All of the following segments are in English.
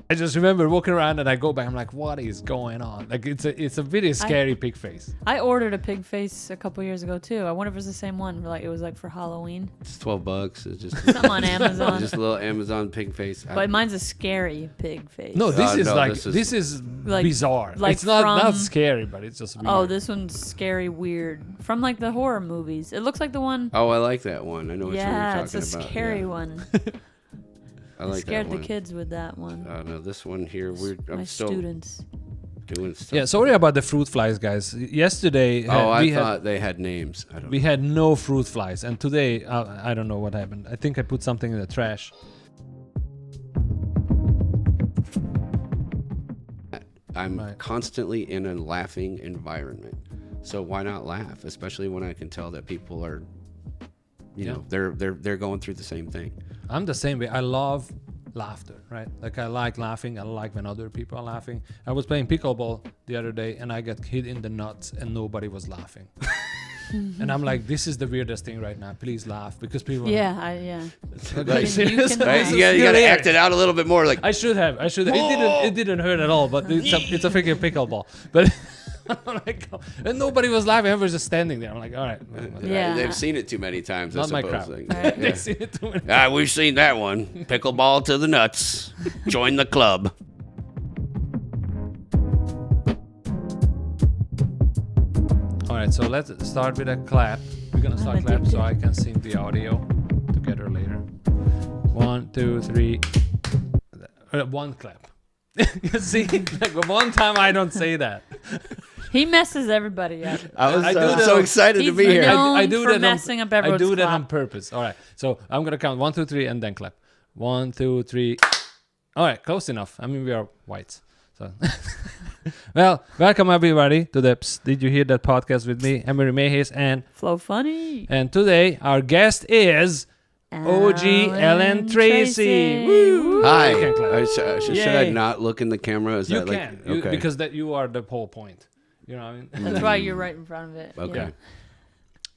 I just remember walking around and I go back. I'm like, what is going on? Like it's a really scary pig face. I ordered a pig face a couple years ago too. I wonder if it was the same one. Like it was like for Halloween. It's $12. It's just Something on Amazon. just a little Amazon pig face. But mine's a scary pig face. No, this is no, like this is like- bizarre. like it's not from- scary, but it's just weird. Oh, this one's scary, weird. From like the horror movies. It looks like the one. Oh, I like that one. I know what you're talking Yeah, about. it's a scary yeah. one. I like Scared that the one. kids with that one. No, this one here, My I'm still students. doing stuff. Yeah, sorry about the fruit flies, guys. Yesterday, I thought they had names. I don't we know. had no fruit flies, and today I don't know what happened. I think I put something in the trash. I'm Right. constantly in a laughing environment. So why not laugh? Especially when I can tell that people are, you know, they're going through the same thing. I'm the same way. I love laughter, right? Like I like laughing. I like when other people are laughing. I was playing pickleball the other day and I got hit in the nuts and nobody was laughing. And I'm like, this is the weirdest thing right now. Please laugh because people. Yeah. Like, You can right? laugh. You gotta act it out a little bit more. Like I should have. It didn't hurt at all. But it's a freaking pickleball. But. I'm like, and nobody was laughing. Everyone was just standing there. I'm like, all right. Yeah. They've seen it too many times. Not I my suppose. crowd. Like, Right. yeah. They see it too many. We've seen that one. Pickleball to the nuts. Join the club. All right, so let's start with a clap. We're gonna start I'm clap so I addicted. can sync the audio together later. 1, 2, 3. One clap. You see, like one time I don't say that. He messes everybody up. I was I do that so on- excited to He's be here. known I do for that messing up I everyone's do that clap. on purpose. All right, so I'm gonna count 1, 2, 3, and then clap. 1, 2, 3. All right, close enough. I mean, we are whites. So, well, welcome everybody to the Did You Hear That podcast with me, Imre, Mehesz, and Flow funny. today our guest is OG Ellen Tracy. Woo! Hi. You can clap. Should Yay. I not look in the camera? Is You that like can, okay? because that you are the whole point. You know what I mean? That's why you're right in front of it. Okay. Yeah.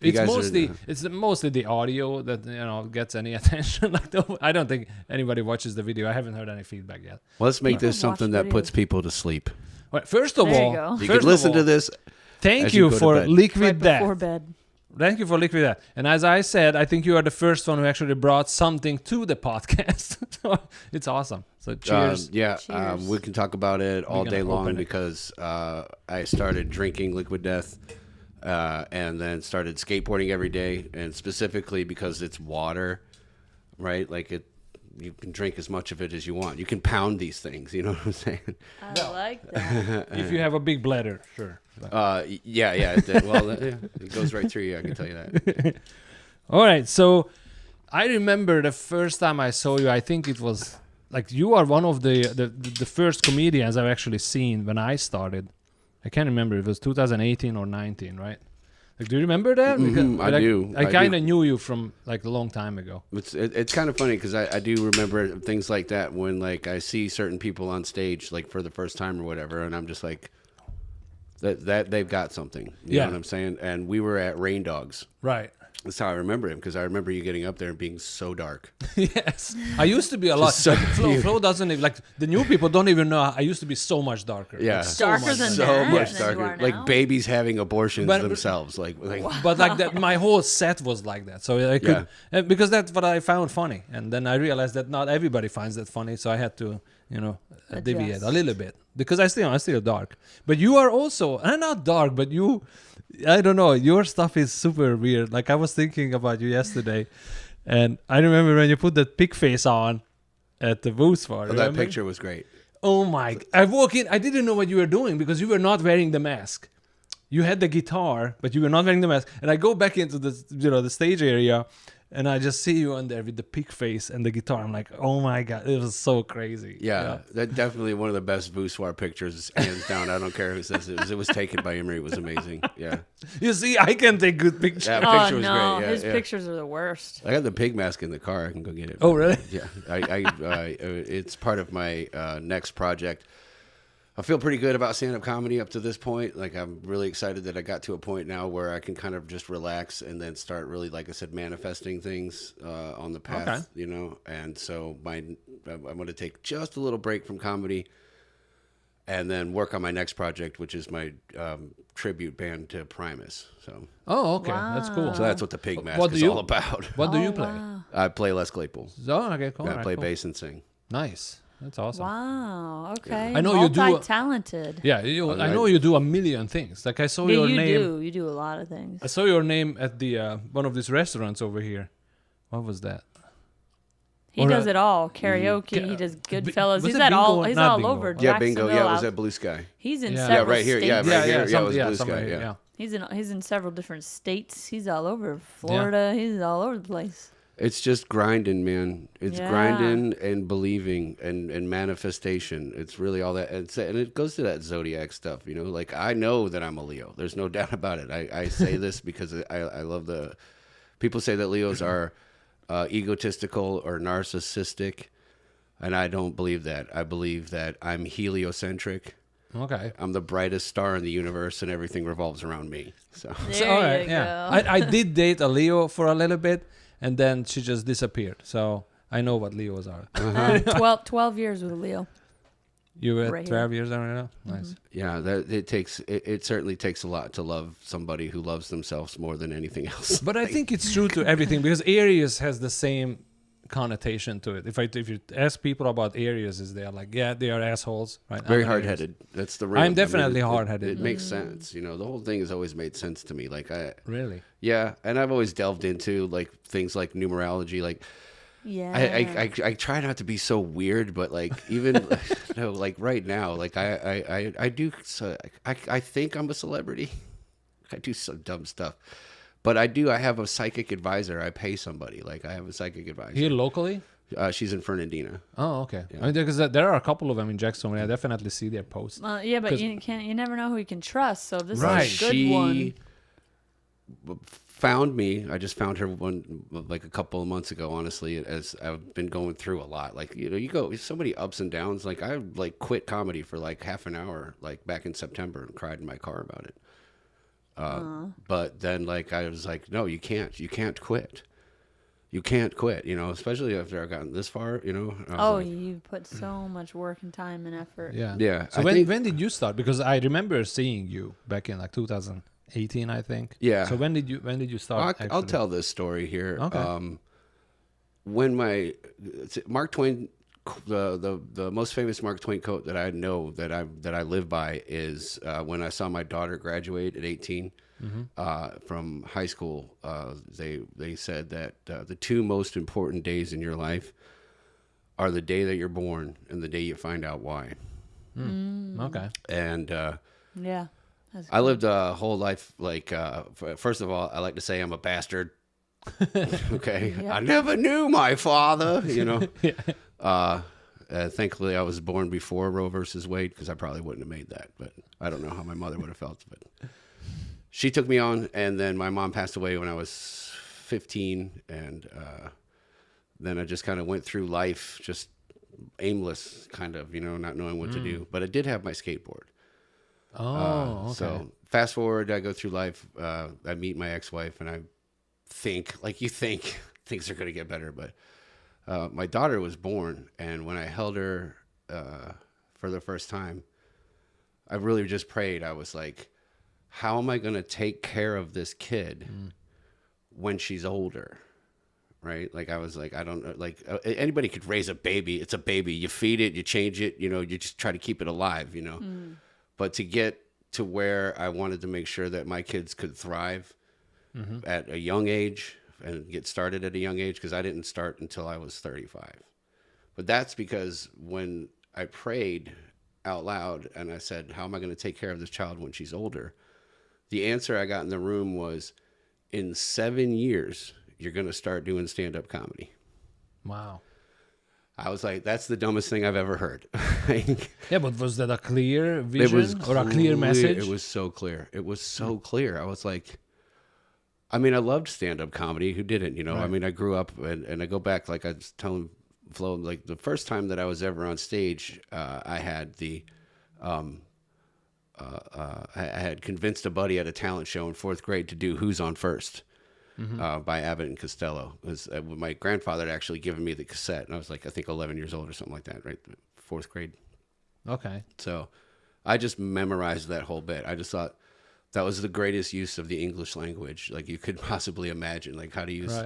You It's guys are mostly the- mostly the audio that gets any attention. I don't think anybody watches the video. I haven't heard any feedback yet. Well, let's make People this something watch that puts videos. people to sleep. All right, first of There you all, go. You first can listen of all, to this. Thank as you you go to for bed. Liquid Right Death. before bed. Thank you for Liquid Death. And as I said, I think you are the first one who actually brought something to the podcast. So it's awesome. So cheers. Cheers. We can talk about it all gonna day long open it. because I started drinking Liquid Death and then started skateboarding every day, and specifically because it's water, right? Like you can drink as much of it as you want. You can pound these things. You know what I'm saying? I like that. If you have a big bladder, sure. Yeah. It goes right through you. I can tell you that. All right, so I remember the first time I saw you. I think it was like you are one of the first comedians I've actually seen when I started. I can't remember if it was 2018 or 19, right? Like, do you remember that? Mhm, I do. I I kind do. of knew you from like a long time ago. It's kind of funny because I do remember things like that when like I see certain people on stage like for the first time or whatever, and I'm just like that they've got something. You Yeah. know what I'm saying? And we were at Rain Dogs. Right. That's how I remember him because I remember you getting up there and being so dark. Yes. I used to be a lot. so Like, Flo doesn't even, like, the new people don't even know. I used to be so much darker. Yeah. Like, so Darker much than darker. So that much than you darker, are like now? babies having abortions But- themselves. Like But like that, my whole set was like that. So I could, because that's what I found funny. And then I realized that not everybody finds that funny. So I had to, deviate a little bit because I'm still dark. But you are also, I'm not dark, but you, I don't know, your stuff is super weird. Like I was thinking about you yesterday, and I remember when you put that pig face on at the booth for that picture was great. Oh my! I walk in. I didn't know what you were doing because you were not wearing the mask. You had the guitar, but you were not wearing the mask. And I go back into the stage area, and I just see you on there with the pig face and the guitar. I'm like, oh my god, it was so crazy. Yeah, that definitely one of the best Voussoir pictures, hands down. I don't care who says it. It was taken by Imre. It was amazing. Yeah, You see, I can take good pictures. that Oh picture was no, great. Yeah, his yeah. pictures are the worst. I got the pig mask in the car. I can go get it. Oh really? Yeah, it's part of my next project. I feel pretty good about stand-up comedy up to this point. Like, I'm really excited that I got to a point now where I can kind of just relax and then start really, like I said, manifesting things on the path, you know. And so I'm going to take just a little break from comedy and then work on my next project, which is my tribute band to Primus. So. Oh, okay, that's cool. So that's what the Pig Mask is all about. What do you play? Wow. I play Les Claypool. Oh, okay, cool. I play bass and sing. Nice. That's awesome. Wow. Okay. I know you do. Multi-talented. Yeah, I know you do a million things. Like I saw your name. You do a lot of things. I saw your name at the one of these restaurants over here. What was that? He does it all. Karaoke. He does Goodfellas. He's at all. bingo? He's Not all bingo. over. Yeah, bingo. Yeah, it was Jacksonville. at Blue Sky. He's in Yeah. several right here. states. Yeah, right here. Yeah, it was Blue somewhere Sky. here, Yeah. He's in several different states. He's all over Florida. He's all over the place. It's just grinding, man. It's grinding and believing and manifestation. It's really all that. And it goes to that zodiac stuff, you know. Like, I know that I'm a Leo. There's no doubt about it. I say this because I love the... People say that Leos are egotistical or narcissistic, and I don't believe that. I believe that I'm heliocentric. Okay. I'm the brightest star in the universe, and everything revolves around me. So There all right, you yeah. go. I did date a Leo for a little bit, and then she just disappeared. So I know what Leos are. 12 years with Leo. You were Right 12 years right now? Nice. yeah, that it certainly takes a lot to love somebody who loves themselves more than anything else. But I think it's true to everything because Aries has the same connotation to it. If you ask people about Aries, is they're like, yeah, they are assholes, right? Very I'm an Aries. hard-headed. That's the real. I'm definitely hard-headed. It makes sense. You know, the whole thing has always made sense to me. Like Really? yeah, and I've always delved into like things like numerology. Like Yeah. I try not to be so weird, but like even no, like right now, like I do. So I think I'm a celebrity. I do some dumb stuff. But I have a psychic advisor. I pay somebody. Like, I have a psychic advisor. Here locally? She's in Fernandina. Oh, okay. I mean, because there are a couple of them in Jacksonville. I definitely see their posts. Yeah, but you never know who you can trust. So this Right. is a good one. She found me. I just found her like a couple of months ago, honestly, as I've been going through a lot. Like, you know, you go so many ups and downs. Like, I like quit comedy for like half an hour, like back in September, and cried in my car about it. But then, like, I was like, no, you can't quit. You can't quit, you know, especially after I've gotten this far, you know. Like, You put so much work and time and effort. Yeah. Yeah. So when did you start? Because I remember seeing you back in like 2018, I think. Yeah. So when did you start? I'll tell this story here. Okay. When Mark Twain, the most famous Mark Twain quote that I know that I live by is when I saw my daughter graduate at 18 from high school. They said that the two most important days in your life are the day that you're born and the day you find out why. Okay. And Yeah. I lived a whole life like first of all, I like to say I'm a bastard. Okay. Yeah. I never knew my father, you know. Thankfully I was born before Roe versus Wade because I probably wouldn't have made that, but I don't know how my mother would have felt. But she took me on, and then my mom passed away when I was 15, and then I just kind of went through life just aimless, kind of, you know, not knowing what to do. But I did have my skateboard. Oh, okay. So fast forward, I go through life. I meet my ex-wife, and I think, like you think, things are going to get better. But my daughter was born, and when I held her for the first time, I really just prayed. I was like, how am I going to take care of this kid when she's older? Right? Like, I was like, I don't know. Like, anybody could raise a baby. It's a baby. You feed it, you change it, you know, you just try to keep it alive, you know. But to get to where I wanted to make sure that my kids could thrive at a young age and get started at a young age, because I didn't start until I was 35. But that's because when I prayed out loud and I said, how am I going to take care of this child when she's older? The answer I got in the room was, in 7 years, you're going to start doing stand-up comedy. Wow. I was like, that's the dumbest thing I've ever heard. Yeah, but was that a clear vision or a clear message? It was so clear. It was so clear. I was like, I mean, I loved stand-up comedy. Who didn't, you know? Right. I mean, I grew up, and I go back, like I was telling Flo, like the first time that I was ever on stage, I had the I had convinced a buddy at a talent show in 4th grade to do Who's on First by Abbott and Costello. It was, my grandfather had actually given me the cassette, and I was like, I think 11 years old or something like that, right? 4th grade. Okay. So I just memorized that whole bit. I just thought that was the greatest use of the English language like you could possibly imagine, like how to use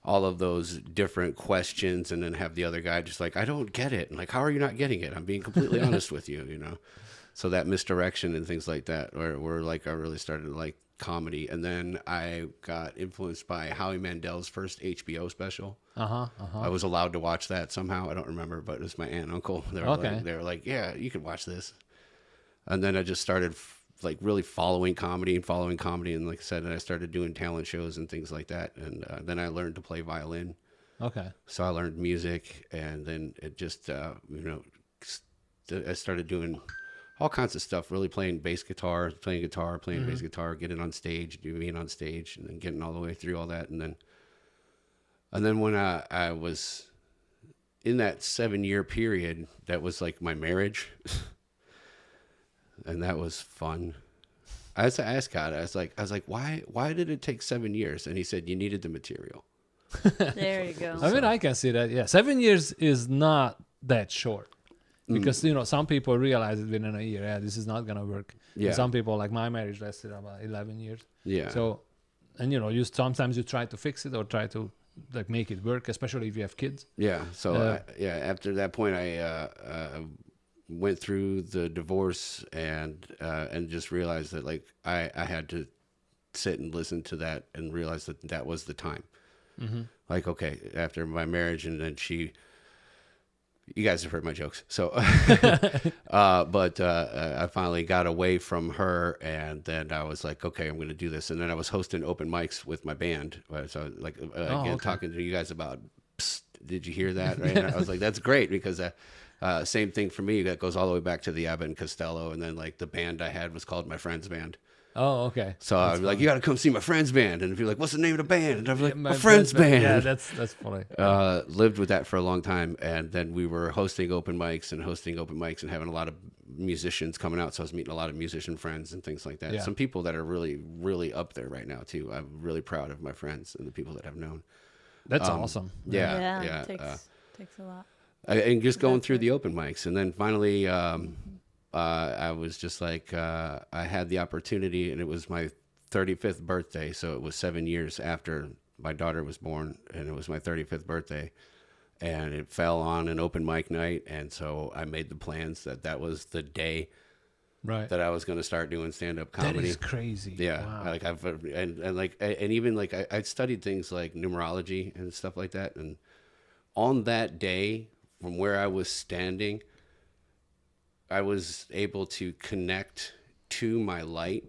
all of those different questions and then have the other guy just like, I don't get it. And like, how are you not getting it? I'm being completely honest with you, you know? So that misdirection and things like that were like, I really started to like comedy. And then I got influenced by Howie Mandel's first HBO special. I was allowed to watch that somehow. I don't remember, but it was my aunt and uncle. They were like, yeah, you can watch this. And then I just started like really following comedy. And like I said, I started doing talent shows and things like that. And then I learned to play violin. Okay. So I learned music, and then it just, you know, I started doing all kinds of stuff, really playing bass guitar, playing bass guitar, getting on stage, being on stage, and then getting all the way through all that. And then when I was in that 7-year period, that was like my marriage. And that was fun. I asked God, I was like, why did it take 7 years? And he said, you needed the material. There you go. I mean, I can see that. Yeah. 7 years is not that short. Because, you know, some people realize it within a year, yeah, this is not going to work. Yeah. And some people, like my marriage lasted about 11 years. Yeah. So, and, you know, sometimes you try to fix it or try to, like, make it work, especially if you have kids. Yeah. So, after that point, I went through the divorce and just realized that, like, I had to sit and listen to that and realize that was the time. Like, okay, after my marriage, and then you guys have heard my jokes. So, but I finally got away from her, and then I was like, okay, I'm going to do this. And then I was hosting open mics with my band. So like, talking to you guys about, Psst, did you hear that? Right? And I was like, that's great, because same thing for me. That goes all the way back to the Abbott and Costello. And then like the band I had was called My Friend's Band. Oh, okay. So I'd be like, you got to come see my friend's band. And if you're like, what's the name of the band? And I'd be like, my friend's band. Yeah, that's funny. Lived with that for a long time. And then we were hosting open mics and having a lot of musicians coming out. So I was meeting a lot of musician friends and things like that. Yeah. Some people that are really, really up there right now, too. I'm really proud of my friends and the people that I've known. That's awesome. Yeah. It takes a lot. And just going through the open mics. And then finally... I was just like, I had the opportunity, and it was my 35th birthday. So it was 7 years after my daughter was born, and it was my 35th birthday, and it fell on an open mic night. And so I made the plans that was the day that I was going to start doing stand-up comedy. That is crazy. Yeah. Wow. Like, and even like, I studied things like numerology and stuff like that. And on that day, from where I was standing, I was able to connect to my light,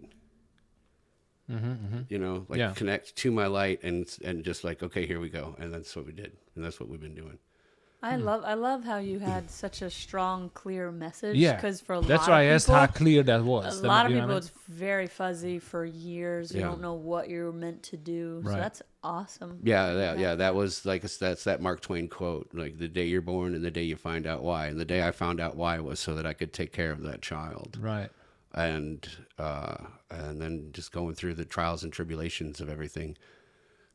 you know, like connect to my light and just like, okay, here we go. And that's what we did. And that's what we've been doing. I love how you had such a strong, clear message. Yeah, because for a lot of that's why I asked how clear that was. A lot of people, it's very fuzzy for years. You don't know what you're meant to do. Right. So that's awesome. Yeah. That was like, that's that Mark Twain quote, like the day you're born and the day you find out why. And the day I found out why was so that I could take care of that child. Right. And then just going through the trials and tribulations of everything,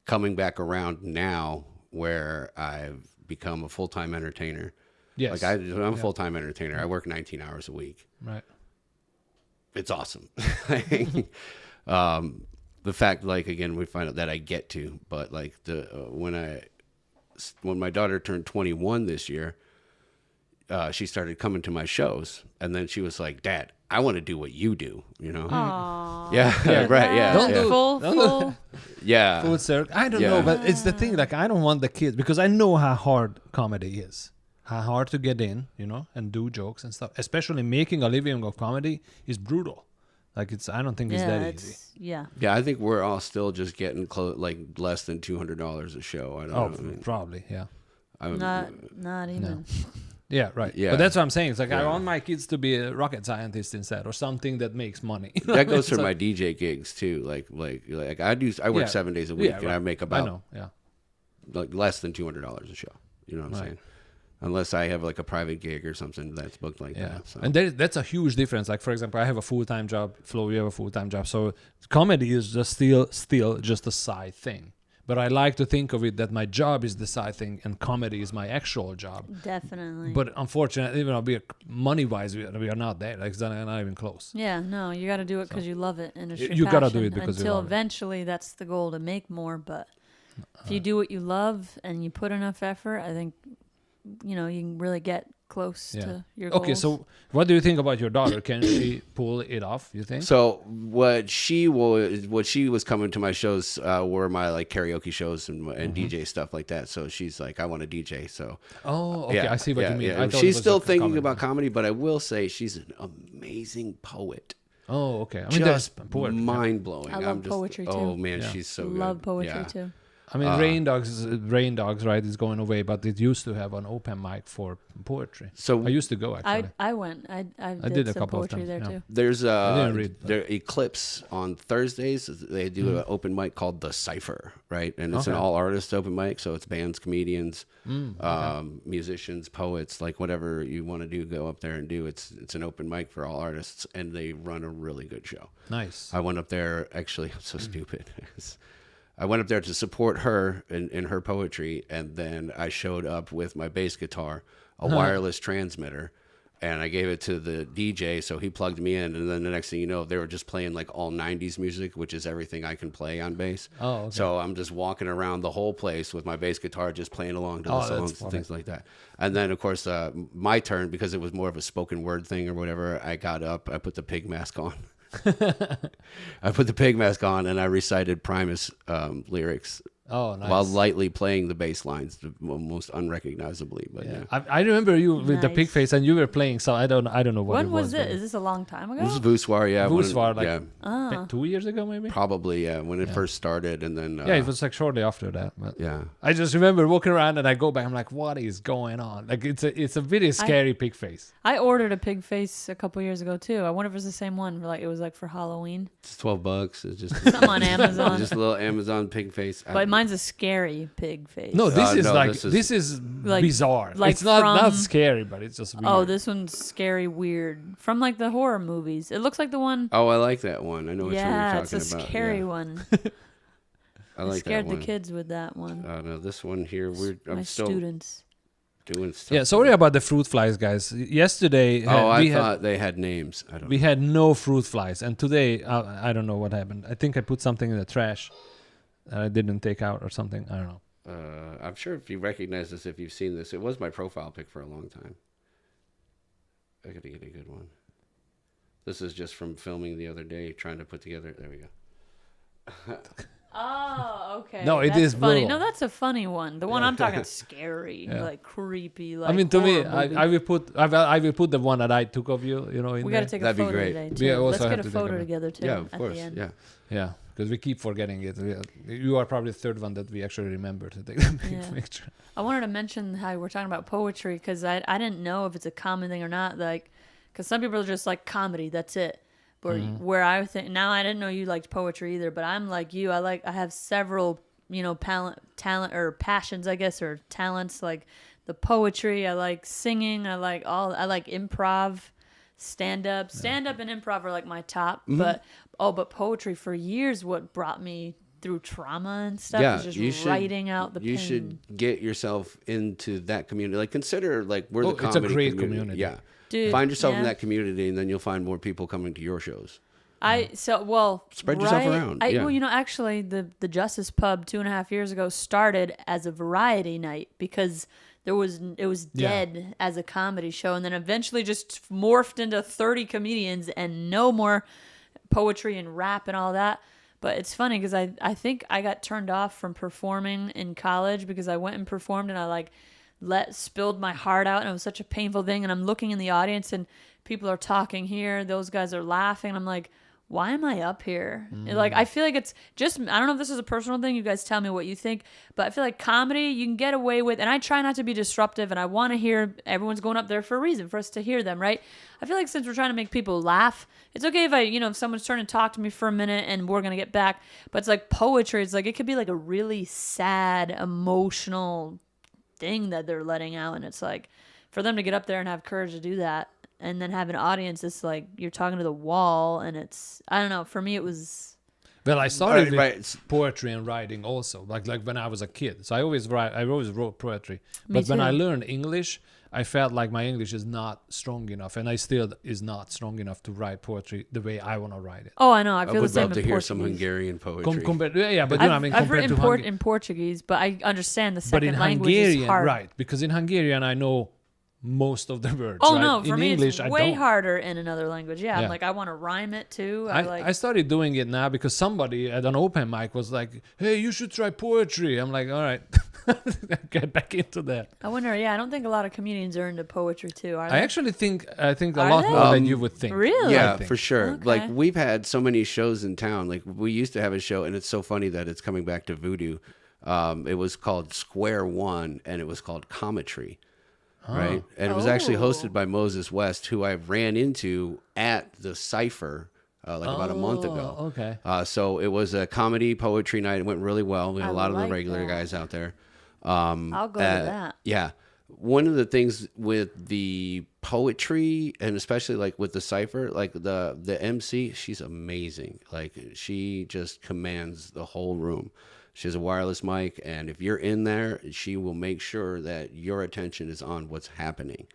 coming back around now where I've become a full-time entertainer. Yes. Like I'm a full-time entertainer. I work 19 hours a week. Right. It's awesome. The fact, like, again, we find out that I get to, but like when my daughter turned 21 this year, she started coming to my shows, and then she was like, Dad, I want to do what you do, you know? Aww. Yeah, right, yeah. Don't do full. Yeah. Full circle. I don't know, but it's the thing, like, I don't want the kids, because I know how hard comedy is. How hard to get in, you know, and do jokes and stuff. Especially making a living of comedy is brutal. Like, I don't think it's that easy. Yeah. Yeah, I think we're all still just getting like less than $200 a show. I don't know. I mean, probably, yeah. Not even. No. Yeah, right. Yeah. But that's what I'm saying. It's like, I want my kids to be a rocket scientist instead, or something that makes money. That goes for my DJ gigs too. Like I work 7 days a week, and I make about like less than $200 a show. You know what I'm saying? unless I have like a private gig or something that's booked like that. So. And that's a huge difference. Like, for example, I have a full-time job. Flo, you have a full-time job. So comedy is just still just a side thing. But I like to think of it that my job is the side thing and comedy is my actual job. Definitely. But unfortunately, money-wise, we are not there. Like, it's not even close. Yeah, no, you got to do it because you love it. And it's your You got to passion. do it because you Until love eventually that's the goal, to make more. But if you do what you love and you put enough effort, I think, you can really get close to your goals. Okay, so what do you think about your daughter? Can she pull it off, you think? So what she was coming to my shows were my like karaoke shows and DJ stuff like that. So she's like, I want to DJ. So okay, I see what you mean. Yeah. She's still thinking about comedy, but I will say she's an amazing poet. Oh, okay. I mean, just poetry, mind blowing. I love poetry too. Oh man, she's so good. Love poetry too. I mean, Rain Dogs, right, is going away, but it used to have an open mic for poetry. So I used to go, actually. I went. I did a some couple poetry of there times, too. There's there Eclipse on Thursdays. They do an open mic called The Cypher, right? And it's an all artist open mic, so it's bands, comedians, musicians, poets, like whatever you want to do, go up there and do. It's an open mic for all artists, and they run a really good show. Nice. I went up there, actually, I'm so stupid. I went up there to support her in her poetry, and then I showed up with my bass guitar, a wireless transmitter, and I gave it to the DJ, so he plugged me in, and then the next thing you know, they were just playing like all 90s music, which is everything I can play on bass. Oh, okay. So I'm just walking around the whole place with my bass guitar, just playing along to the songs and things like that. And then, of course, my turn, because it was more of a spoken word thing or whatever, I got up, I put the pig mask on. I put the pig mask on and I recited Primus lyrics. Oh, nice. While lightly playing the bass lines, most unrecognizably. But yeah. I remember you with the pig face, and you were playing. So I don't know what. When it was it? Is this a long time ago? This is Voussoir, yeah. Voussoir, like 2 years ago, maybe. Probably, yeah. When it first started, and then it was like shortly after that. But yeah. I just remember walking around, and I go back. I'm like, what is going on? Like it's a really scary pig face. I ordered a pig face a couple years ago too. I wonder if it was the same one. Like it was like for Halloween. It's $12. It's just something on Amazon. Just a little Amazon pig face. But mine's a scary pig face. No, this is like bizarre. Like it's not scary, but it's just weird. Oh, this one's scary weird. From like the horror movies. It looks like the one. Oh, I like that one. I know what you're talking about. Yeah, it's a scary one. I like scared that one. the kids with that one. No, this one here, I'm still students. Doing stuff. Yeah, sorry about the fruit flies, guys. Yesterday, I thought they had names. I don't. We had no fruit flies, and today, I don't know what happened. I think I put something in the trash that I didn't take out or something. I don't know. I'm sure if you recognize this, if you've seen this, it was my profile pic for a long time. I gotta get a good one. This is just from filming the other day, trying to put together. There we go. Oh, okay. No, it is funny. brutal. No, that's a funny one. The one I'm talking scary, like creepy. Like I mean, to me, movie. I will put the one that I took of you. In we there. got to take That'd a be photo great. today too. We also Let's have get a to take photo a- together too. Yeah, of at course. The end. Yeah. Yeah, because we keep forgetting it. You are probably the third one that we actually remember to take the picture. I wanted to mention how we're talking about poetry because I didn't know if it's a common thing or not. Like, because some people are just like comedy, that's it. But where I think now, I didn't know you liked poetry either. But I'm like you. I have several talent or passions, I guess, or talents, like the poetry. I like singing. I like improv, stand up and improv are like my top. But poetry for years, what brought me through trauma and stuff is just writing out the pain. You should get yourself into that community. Like consider we're the comedy it's a great community. Yeah. Dude, find yourself in that community, and then you'll find more people coming to your shows. Spread yourself around. Actually, the Justice Pub 2.5 years ago started as a variety night because it was dead as a comedy show, and then eventually just morphed into 30 comedians and no more poetry and rap and all that. But it's funny because I think I got turned off from performing in college because I went and performed and I spilled my heart out, and it was such a painful thing. And I'm looking in the audience and people are talking here, those guys are laughing, and I'm like, why am I up here? I feel like it's just, I don't know if this is a personal thing, you guys tell me what you think, but I feel like comedy you can get away with, and I try not to be disruptive, and I want to hear, everyone's going up there for a reason, for us to hear them, right? I feel like since we're trying to make people laugh, it's okay if if someone's trying to talk to me for a minute and we're going to get back, but it's like poetry, it's like, it could be like a really sad, emotional thing that they're letting out, and it's like for them to get up there and have courage to do that, and then have an audience, it's like you're talking to the wall, and it's I don't know. For me, it was. Well, I started Right. with poetry and writing also, like when I was a kid. So I always wrote poetry. Me But when I too. learned English, I felt like my English is not strong enough, and I still is not strong enough to write poetry the way I want to write it. Oh, I know. I I feel the would same love to in hear some Portuguese. Hungarian poetry. Yeah, but you know, I mean, I've compared written to in Portuguese, but I understand the but second in language is Hungarian, hard. right? Because in Hungarian, I know most of the words. Oh right? no, for in me English, it's I way don't. harder in another language. Yeah, Yeah. I'm like I want to rhyme it too. I started doing it now because somebody at an open mic was like, "Hey, you should try poetry." I'm like, "All right, get back into that." I wonder. Yeah, I don't think a lot of comedians are into poetry too. Are I they? actually think a Are lot they? more than you would think. Really? Yeah, I think. for sure. Okay. Like we've had so many shows in town. Like we used to have a show, and it's so funny that it's coming back to Voodoo. It was called Square One, and it was called Cometry, right? And it was actually Oh. hosted by Moses West, who I ran into at the Cypher about a month ago. Oh, okay. So it was a comedy poetry night. It went really well. We had I a lot of the like regular that. guys out there. I'll go to that. Yeah. One of the things with the poetry, and especially like with the cipher, like the MC, she's amazing. Like she just commands the whole room. She has a wireless mic, and if you're in there, she will make sure that your attention is on what's happening.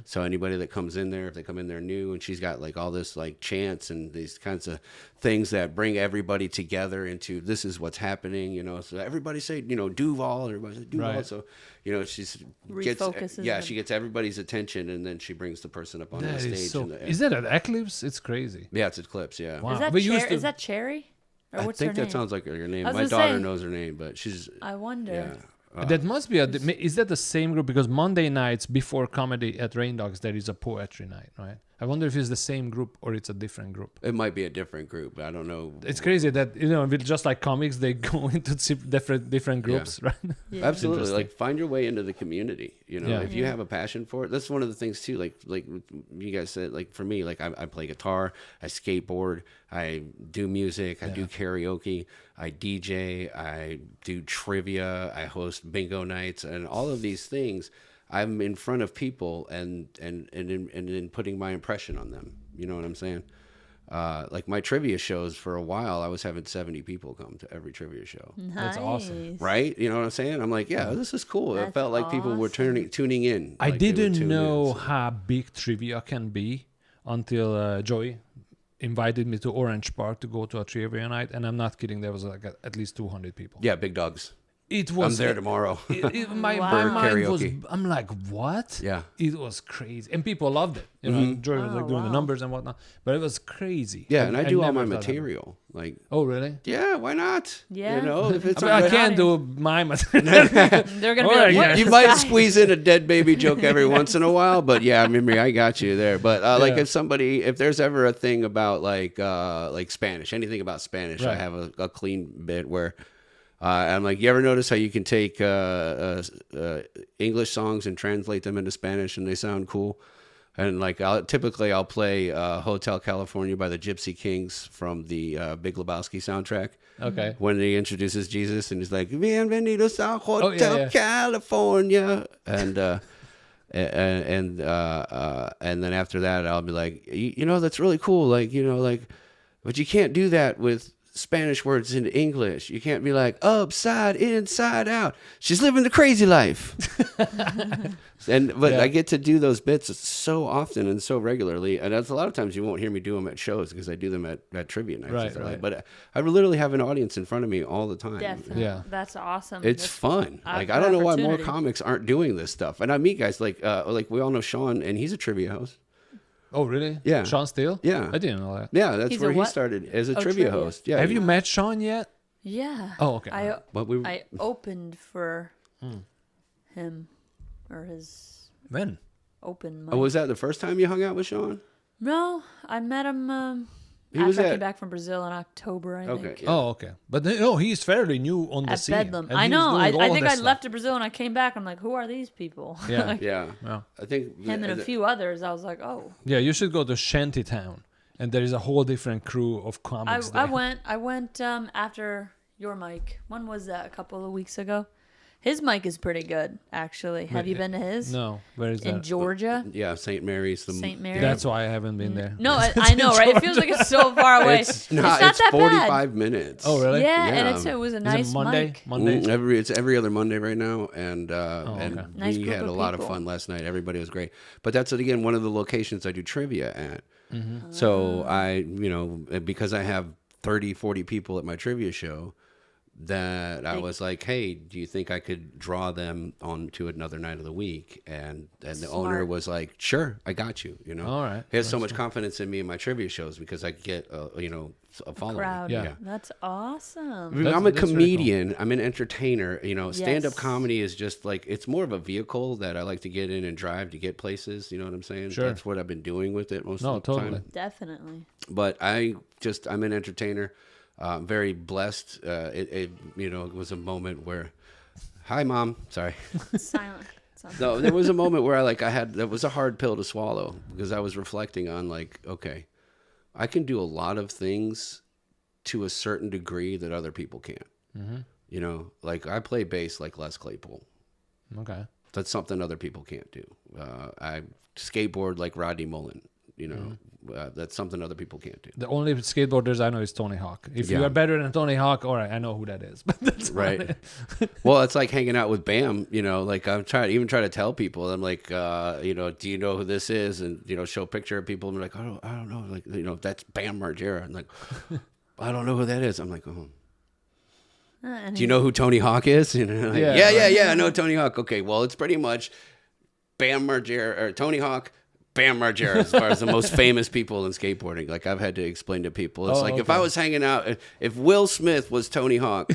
So anybody that comes in there, if they come in there new, and she's got like all this like chants and these kinds of things that bring everybody together into this is what's happening, you know. So everybody say, you know, Duval, and everybody say Duval. Right. So, you know, she's Refocuses them. she gets everybody's attention, and then she brings the person up on That the stage. is so. and Is that an Eclipse? It's crazy. yeah, it's Eclipse. Yeah. Wow. Is that We used to- is that Cherry? Or I what's think her that name? sounds like her name. I was My gonna daughter say- knows her name, but she's I wonder. yeah. That must be is that the same group? Because Monday nights before comedy at Rain Dogs, there is a poetry night, right? I wonder if it's the same group or it's a different group. It might be a different group. I don't know. It's crazy that, you know, with just like comics, they go into different groups, right? Yeah. Absolutely. Interesting. Like find your way into the community. You know, Yeah. if you Yeah. have a passion for it, that's one of the things too. Like you guys said, like for me, like I play guitar, I skateboard, I do music, I do karaoke, I DJ, I do trivia, I host bingo nights, and all of these things. I'm in front of people and in putting my impression on them. You know what I'm saying? Like my trivia shows, for a while, I was having 70 people come to every trivia show. That's awesome. Nice. Right? You know what I'm saying? I'm like, yeah, this is cool. It That's felt like people were tuning in. I like they would didn't tune in, know so. how big trivia can be until Joey invited me to Orange Park to go to a trivia night, and I'm not kidding. There was like at least 200 people. Yeah, big dogs. It was. I'm there tomorrow. My Wow. mind was. Karaoke. I'm like, what? Yeah. It was crazy, and people loved it. You know, Joey was Oh, like doing the wow. numbers and whatnot, but it was crazy. Yeah, and I do all my never thought that. material. Like, Oh, really? yeah, why not? Yeah. You know, if it's I, mean, I a- can't do my material. They're gonna be Alright, like, yeah. what you is might this guy? squeeze in a dead baby joke every once in a while, but yeah, Imre, I got you there. But like if there's ever a thing about like Spanish, anything about Spanish, I Right. have a clean bit where I'm like, you ever notice how you can take English songs and translate them into Spanish and they sound cool? And like I'll play Hotel California by the Gypsy Kings from the Big Lebowski soundtrack. Okay. When he introduces Jesus and he's like, "Bienvenidos a Hotel yeah. California," and then after that, I'll be like, you know, that's really cool. Like, you know, like, but you can't do that with Spanish words into English. You can't be like upside, inside out. She's living the crazy life. But Yeah. I get to do those bits so often and so regularly, and that's a lot of times you won't hear me do them at shows because I do them at trivia nights. Right, Right. right. But I literally have an audience in front of me all the time. Definitely. Yeah. That's awesome. It's That's- fun. I've Like got I don't know why more opportunity. comics aren't doing this stuff. And I meet guys like we all know Sean, and he's a trivia host. Oh, really? Yeah. Sean Steele? Yeah. I didn't know that. Yeah, that's He's where a he what? started as a Oh, trivia trivia. host. Yeah. Have you met Sean yet? Yeah. Oh, okay. I opened for him or his When? open mic. Oh, was that the first time you hung out with Sean? No, I met him He was after I at- came back from Brazil in October, I Okay. think. Yeah. Oh, okay. But no, he's fairly new on the At scene. Bedlam. and I he's know. doing I all think this I stuff. left to Brazil and I came back. I'm like, who are these people? Yeah. Like, Yeah. Yeah. I think him and a few others. I was like, oh. Yeah, you should go to Shantytown, and there is a whole different crew of comics I there. went after your mic. When was that? A couple of weeks ago. His mic is pretty good, actually. Have you been to his? No, where is In that? Georgia? Yeah, St. Mary's. St. Mary's. That's why I haven't been there. No, I know, right? It feels like it's so far away. It's not that 45 bad. minutes. Oh, really? Yeah, Yeah. and it was a Is nice it Monday? mic. Monday. It's every other Monday right now, and okay. Nice we group had a of lot of people. fun last night. Everybody was great, but that's again one of the locations I do trivia at. So I, because I have 30, 40 people at my trivia show, that I was like, hey, do you think I could draw them on to another night of the week? And the owner was like, sure, I got you. All right. He has so much confidence in me in my trivia shows because I get a following. Crowd. Yeah. That's awesome. I'm a That's really comedian. I'm an entertainer. Stand-up Yes. comedy is just like, it's more of a vehicle that I like to get in and drive to get places. You know what I'm saying? Sure. That's what I've been doing with it most No, of the totally. time. Definitely. But I'm an entertainer. Very blessed. It was a moment where, hi, Mom. Sorry. Silent. No, there was a moment where that was a hard pill to swallow because I was reflecting on like, okay, I can do a lot of things to a certain degree that other people can't. Like I play bass like Les Claypool. Okay. That's something other people can't do. I skateboard like Rodney Mullen. That's something other people can't do. The only skateboarders I know is Tony Hawk. If you Yeah. are better than Tony Hawk, all right, I know who that is. But that's Right. Well, it's like hanging out with Bam, like I'm try to tell people, I'm like, do you know who this is? And, show a picture of people and they're like, I don't know. Like, that's Bam Margera. I'm like, I don't know who that is. I'm like, oh. Do you know who Tony Hawk is? Like, yeah, I know Tony Hawk. Okay, well, it's pretty much Bam Margera or Tony Hawk, Bam Margera as far as the most famous people in skateboarding. Like I've had to explain to people. It's if I was hanging out, if Will Smith was Tony Hawk,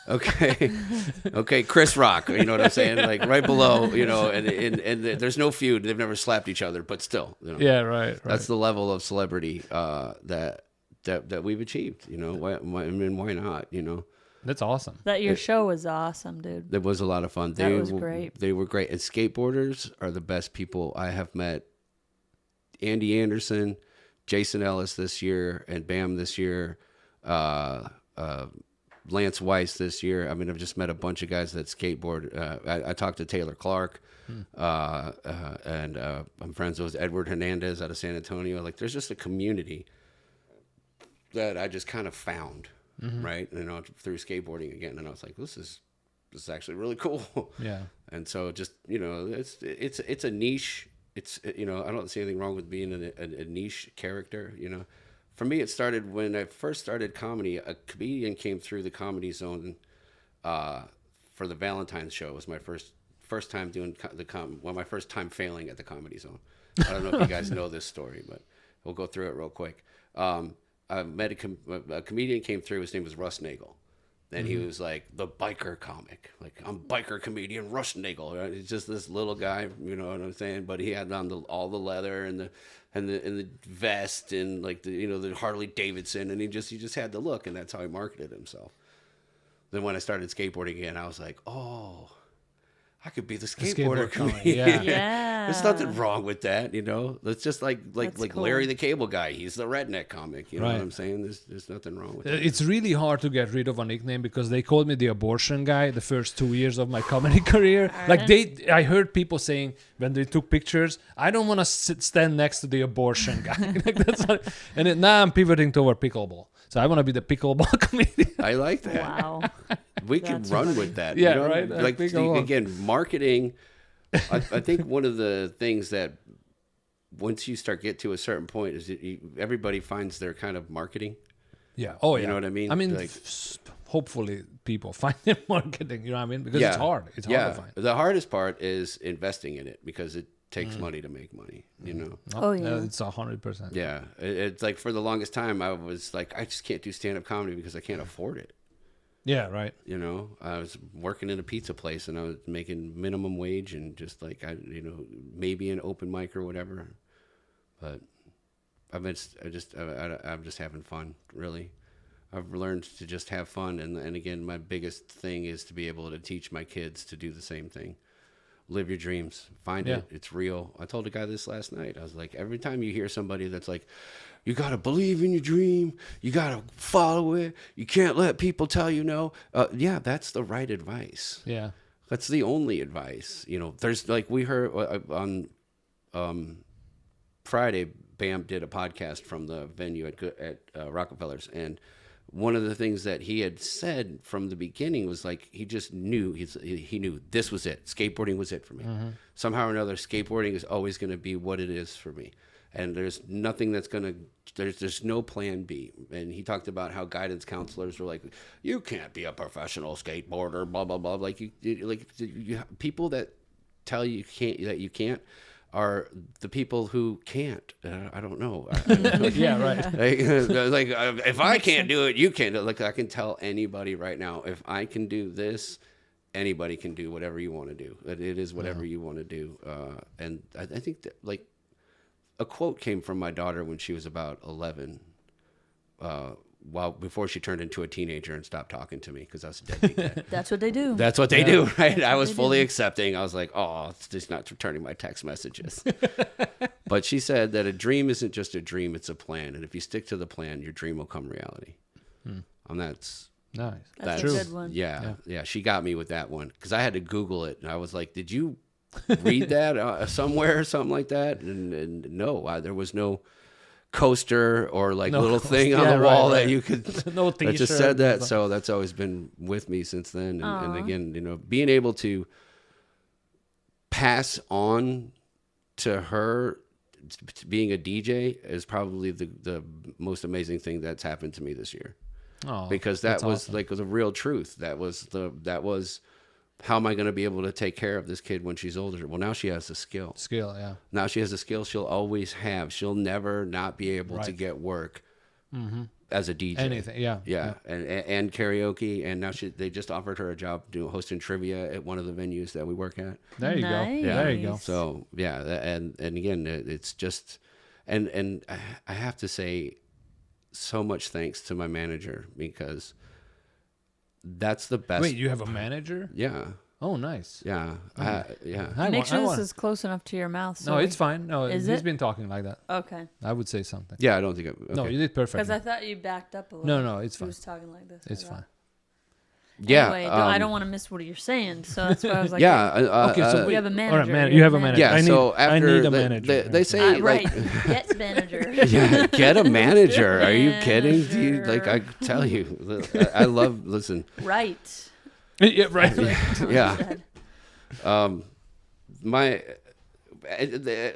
okay, Chris Rock, you know what I'm saying? Like right below, and there's no feud. They've never slapped each other, but still, Yeah, right. That's the level of celebrity that we've achieved. Why not? That's awesome. That your show was awesome, dude. It was a lot of fun. That was great. They were great. And skateboarders are the best people I have met. Andy Anderson, Jason Ellis this year, and Bam this year. Lance Weiss this year. I mean, I've just met a bunch of guys that skateboard. I talked to Taylor Clark, and I'm friends with Edward Hernandez out of San Antonio. Like, there's just a community that I just kind of found, right? Through skateboarding again, and I was like, this is actually really cool. Yeah. And so just it's a niche. It's I don't see anything wrong with being a niche character. For me, it started when I first started comedy. A comedian came through the Comedy Zone for the Valentine's show. It was my first time doing my first time failing at the Comedy Zone. I don't know if you guys know this story, but we'll go through it real quick. I met a comedian came through. His name was Russ Nagel. And he was like the biker comic. Like, I'm biker comedian Russ Nagel. Right? He's just this little guy, you know what I'm saying? But he had on all the leather and the vest and like the Harley Davidson, and he just had the look, and that's how he marketed himself. Then when I started skateboarding again, I was like, oh, I could be the skateboarder comedian. Yeah. There's nothing wrong with that, It's just like cool. Larry the Cable Guy. He's the redneck comic. You know Right. what I'm saying? There's nothing wrong with that. It's really hard to get rid of a nickname because they called me the abortion guy the first 2 years of my comedy career. Like I heard people saying when they took pictures, I don't want to stand next to the abortion guy. Like that's what, and now I'm pivoting toward pickleball. So I want to be the pickleball comedian. I like that. Wow. We can run with that. Yeah, right. Like again, marketing. I think one of the things that once you get to a certain point is that everybody finds their kind of marketing. Yeah. Oh, yeah. You know what I mean? I mean, Like- hopefully people find their marketing. You know what I mean? Because it's hard. It's hard to find. The hardest part is investing in it because it takes money to make money. Oh, yeah. It's 100%. Yeah. It's like for the longest time I was like, I just can't do stand-up comedy because I can't afford it. Yeah. Right. I was working in a pizza place and I was making minimum wage and just like maybe an open mic or whatever, but I'm just having fun. Really, I've learned to just have fun, and again, my biggest thing is to be able to teach my kids to do the same thing. Live your dreams. Find it. It's real. I told a guy this last night. I was like, every time you hear somebody that's like, you got to believe in your dream. You got to follow it. You can't let people tell you no. Yeah, that's the right advice. Yeah. That's the only advice. There's like we heard on Friday, Bam did a podcast from the venue at Rockefeller's, and one of the things that he had said from the beginning was like he just knew he knew this was it. Skateboarding was it for me. Somehow or another, skateboarding is always going to be what it is for me, and there's nothing that's going to there's no plan B. And he talked about how guidance counselors were like, you can't be a professional skateboarder, blah blah blah. Like people that tell you you can't are the people who can't. I don't know. Yeah, right. Like if I can't do it, you can't. Like I can tell anybody right now, if I can do this, anybody can do whatever you want to do. It is whatever you want to do. And I think that like a quote came from my daughter when she was about 11. Before she turned into a teenager and stopped talking to me because I was a deadbeat dad. That's what they do. That's what they do, right? I was fully accepting. I was like, oh, it's just not returning my text messages. But she said that a dream isn't just a dream, it's a plan. And if you stick to the plan, your dream will come reality. And that's nice. That's true. a good one. Yeah. She got me with that one because I had to Google it. And I was like, did you read that somewhere or something like that? And no, there was no coaster or like little thing on the wall that you could no that just said that. So that's always been with me since then. And again, being able to pass on to her being a DJ is probably the most amazing thing that's happened to me this year. Because that was awesome. Like the real truth. That was how am I going to be able to take care of this kid when she's older? Well, now she has a skill. Yeah. Now she has a skill she'll always have. She'll never not be able to get work as a DJ. Anything, yeah. And karaoke. And now they just offered her a job hosting trivia at one of the venues that we work at. There you go. Yeah. There you go. So, yeah. And again, it's just, and I have to say so much thanks to my manager because that's the best. Wait, you have a manager? Yeah. Oh, nice. Yeah. Make sure this is close enough to your mouth. So no, it's fine. No, he's been talking like that. Okay. I would say something. Yeah, I don't think okay. No, you did perfect. Because I thought you backed up a little. No, it's fine. He was talking like this. It's fine. Yeah. Anyway, I don't want to miss what you're saying, so that's why I was like, okay, so we have a manager. All right, you have a manager. Yeah, I need a manager. They say right, get manager. Yeah, get a manager. Are you kidding? Dude, like I tell you, I love. Listen. Right. Yeah. Right. Yeah.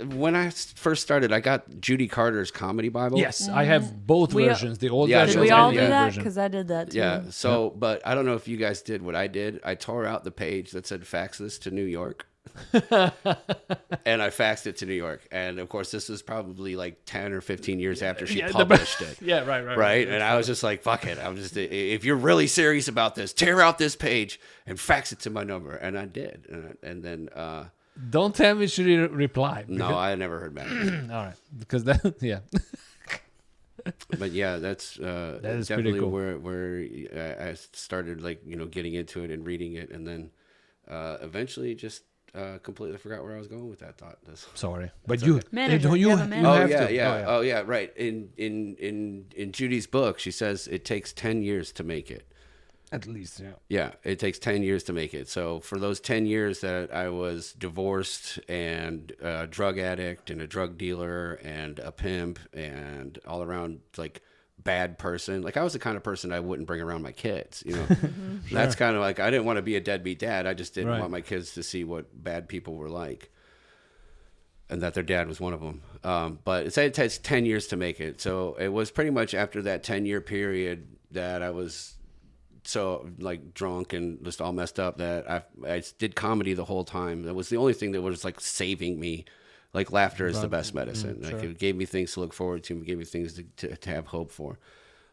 When I first started, I got Judy Carter's Comedy Bible. Yes, I have both versions, the old version Did we all and do the that? version. Because I did that too. Yeah. So, but I don't know if you guys did what I did. I tore out the page that said "fax this to New York," and I faxed it to New York. And of course, this was probably like 10 or 15 years after she published it. Yeah, right. And I was just like, "Fuck it!" If you're really serious about this, tear out this page and fax it to my number. And I did. And then. Don't tell me she replied. No, I never heard back. All right, because that, yeah. But yeah, that's is definitely pretty cool. where I started getting into it and reading it, and then eventually just completely forgot where I was going with that thought. Sorry, but you manager. don't you have a manager. have yeah, to. yeah. Oh yeah, right. In Judy's book, she says it takes 10 years to make it. At least, yeah. Yeah, it takes 10 years to make it. So for those 10 years that I was divorced and a drug addict and a drug dealer and a pimp and all around like bad person, like I was the kind of person I wouldn't bring around my kids, Sure. That's kind of like, I didn't want to be a deadbeat dad. I just didn't want my kids to see what bad people were like. And that their dad was one of them. But it takes 10 years to make it. So it was pretty much after that 10-year period that I was so like drunk and just all messed up that I did comedy the whole time. That was the only thing that was like saving me. Like laughter is the best medicine. Like it gave me things to look forward to, and gave me things to have hope for.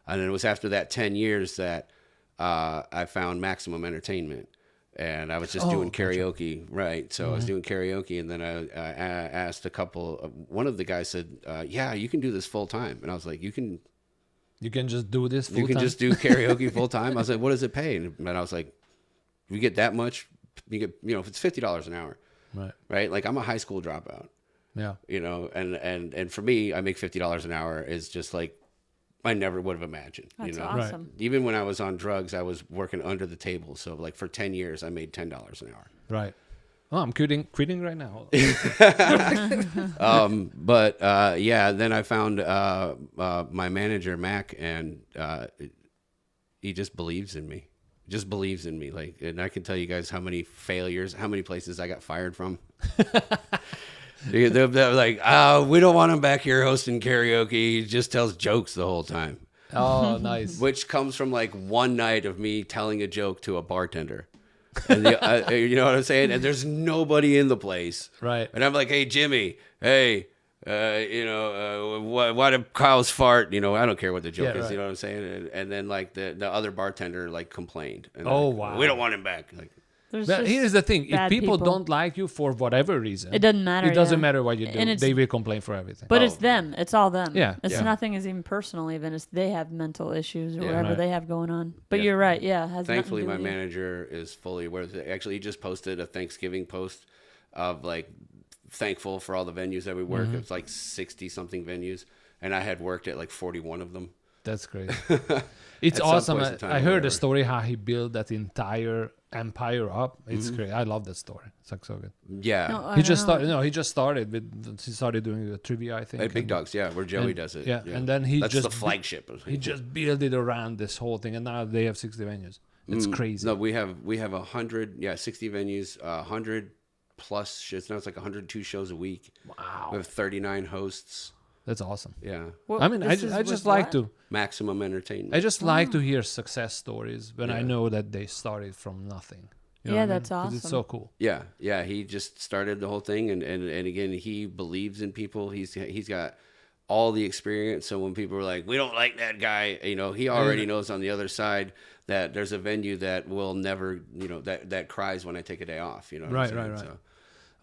And it was after that 10 years that I found Maximum Entertainment. And I was just doing karaoke, right? So I was doing karaoke, and then I asked a couple. One of the guys said, "Yeah, you can do this full time." And I was like, "You can just do this full time? You can just do karaoke full time?" I was like, "What does it pay?" And I was like, "You get that much? You get, if it's $50 an hour, right? Like I'm a high school dropout, yeah, and for me, I make $50 an hour is just like I never would have imagined. That's you know, awesome. even when I was on drugs, I was working under the table. So like for 10 years, I made $10 an hour. Right. Oh, I'm quitting right now. But yeah, then I found my manager Mac, and he just believes in me. Just believes in me. Like, and I can tell you guys how many failures, how many places I got fired from. They're like, we don't want him back here hosting karaoke. He just tells jokes the whole time. Oh, nice. Which comes from like one night of me telling a joke to a bartender. And you know what I'm saying? And there's nobody in the place. Right. And I'm like, hey, Jimmy, hey, why did cows fart? You know, I don't care what the joke is. Right. You know what I'm saying? And then like the other bartender like complained. And Oh, like, wow. We don't want him back. Like, There's But just here's the thing: if bad people don't like you for whatever reason, it doesn't matter. It doesn't yeah. matter what you do; And it's- they will complain for everything. But it's them. It's all them. Yeah, It's yeah. nothing is even personal. Even it's they have mental issues or Yeah. whatever Right. they have going on. But Yeah. you're right. Yeah. It has thankfully, my nothing to do with you. manager is fully aware of it. Actually, he just posted a Thanksgiving post of like thankful for all the venues that we work. It's like 60 something venues, and I had worked at like 41 of them. That's great. It's At some awesome. point in time I or heard the whatever. story how he built that entire empire up. It's Mm-hmm. great. I love that story. It's like so good. Yeah. No, I He don't just know. started. No, he just started with. He started doing the trivia, I think. At Big and Dogs, yeah, where Joey and- does it. yeah, and then he That's just the flagship. He just built it around this whole thing, and now they have 60 venues. It's crazy. No, we have 60 venues, 100 plus shows. Now it's like 102 shows a week. Wow, We have 39 hosts. that's awesome. Yeah. Well, I mean, this is Oh. I just with like what? to. Maximum entertainment. I just like to hear success stories when I Yeah. know that they started from nothing. You know Yeah, what I mean? that's 'Cause It's awesome. so cool. Yeah. He just started the whole thing, and again, he believes in people. He's got all the experience. So when people are like, "We don't like that guy," you know, he already knows on the other side that there's a venue that will never, you know, that cries when I take a day off. You know, what I'm Right. saying? So,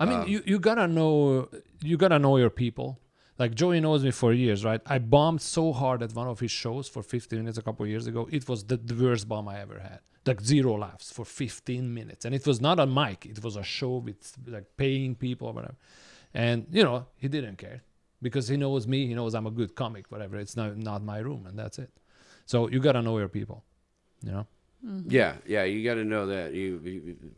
I mean, you gotta know your people. Like Joey knows me for years, right? I bombed so hard at one of his shows for 15 minutes a couple of years ago. It was the worst bomb I ever had. Like 0 laughs for 15 minutes, and it was not a mic. It was a show with like paying people or whatever. And you know, he didn't care because he knows me. He knows I'm a good comic. Whatever. It's not my room, and that's it. So you gotta know your people. You know. yeah, you got to know that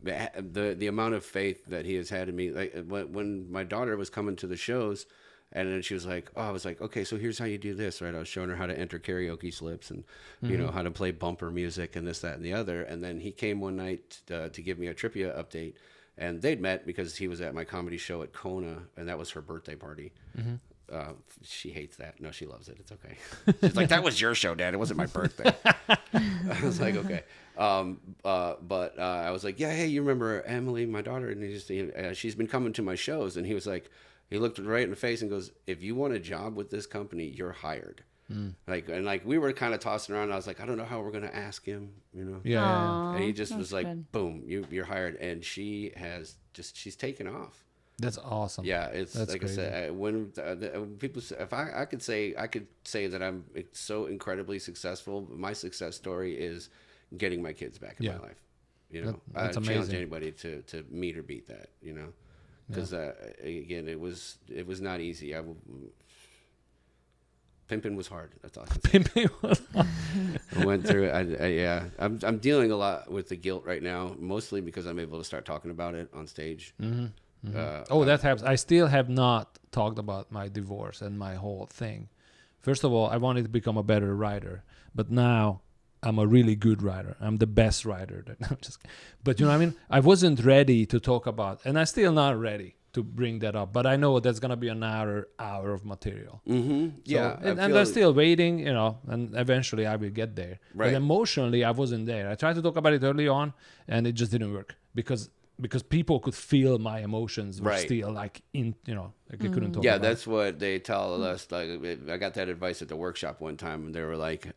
the amount of faith that he has had in me. Like when my daughter was coming to the shows, and then she was like, "Oh," I was like, "Okay, so here's how you do this, right?" I was showing her how to enter karaoke slips and you know how to play bumper music and this, that, and the other. And then he came one night to give me a trivia update, and they'd met because he was at my comedy show at Kona, and that was her birthday party. She hates that. No, she loves it. It's okay. She's like, "That was your show, Dad. It wasn't my birthday." I was like, "Okay." But I was like, "Yeah, hey, you remember Emily, my daughter?" And she's been coming to my shows. And he was like, he looked right in the face and goes, "If you want a job with this company, you're hired." Like we were kind of tossing around. I was like, I don't know how we're gonna ask him, you know. Yeah. Aw, And he just that's was like, good. "Boom, you're hired." And she's taken off. That's awesome. Yeah, it's That's like crazy. I said, when people say, if I could say that I'm so incredibly successful. My success story is getting my kids back in my life. You know, That's I challenge amazing. anybody to meet or beat that. You know, because again, it was not easy. Pimping was hard. That's all I can say. I went through it. I'm dealing a lot with the guilt right now, mostly because I'm able to start talking about it on stage. That helps. I still have not talked about my divorce and my whole thing. First of all, I wanted to become a better writer, but now I'm a really good writer. I'm the best writer. But you know what I mean? I wasn't ready to talk about, and I'm still not ready to bring that up. But I know that's gonna be an hour of material. Mm-hmm. Yeah, So, and I'm still waiting, you know, and eventually I will get there. Right. But emotionally, I wasn't there. I tried to talk about it early on, and it just didn't work because people could feel my emotions were Right. still like in, you know, like they couldn't talk Yeah, about that's what they tell us. Like, I got that advice at the workshop one time, and they were like,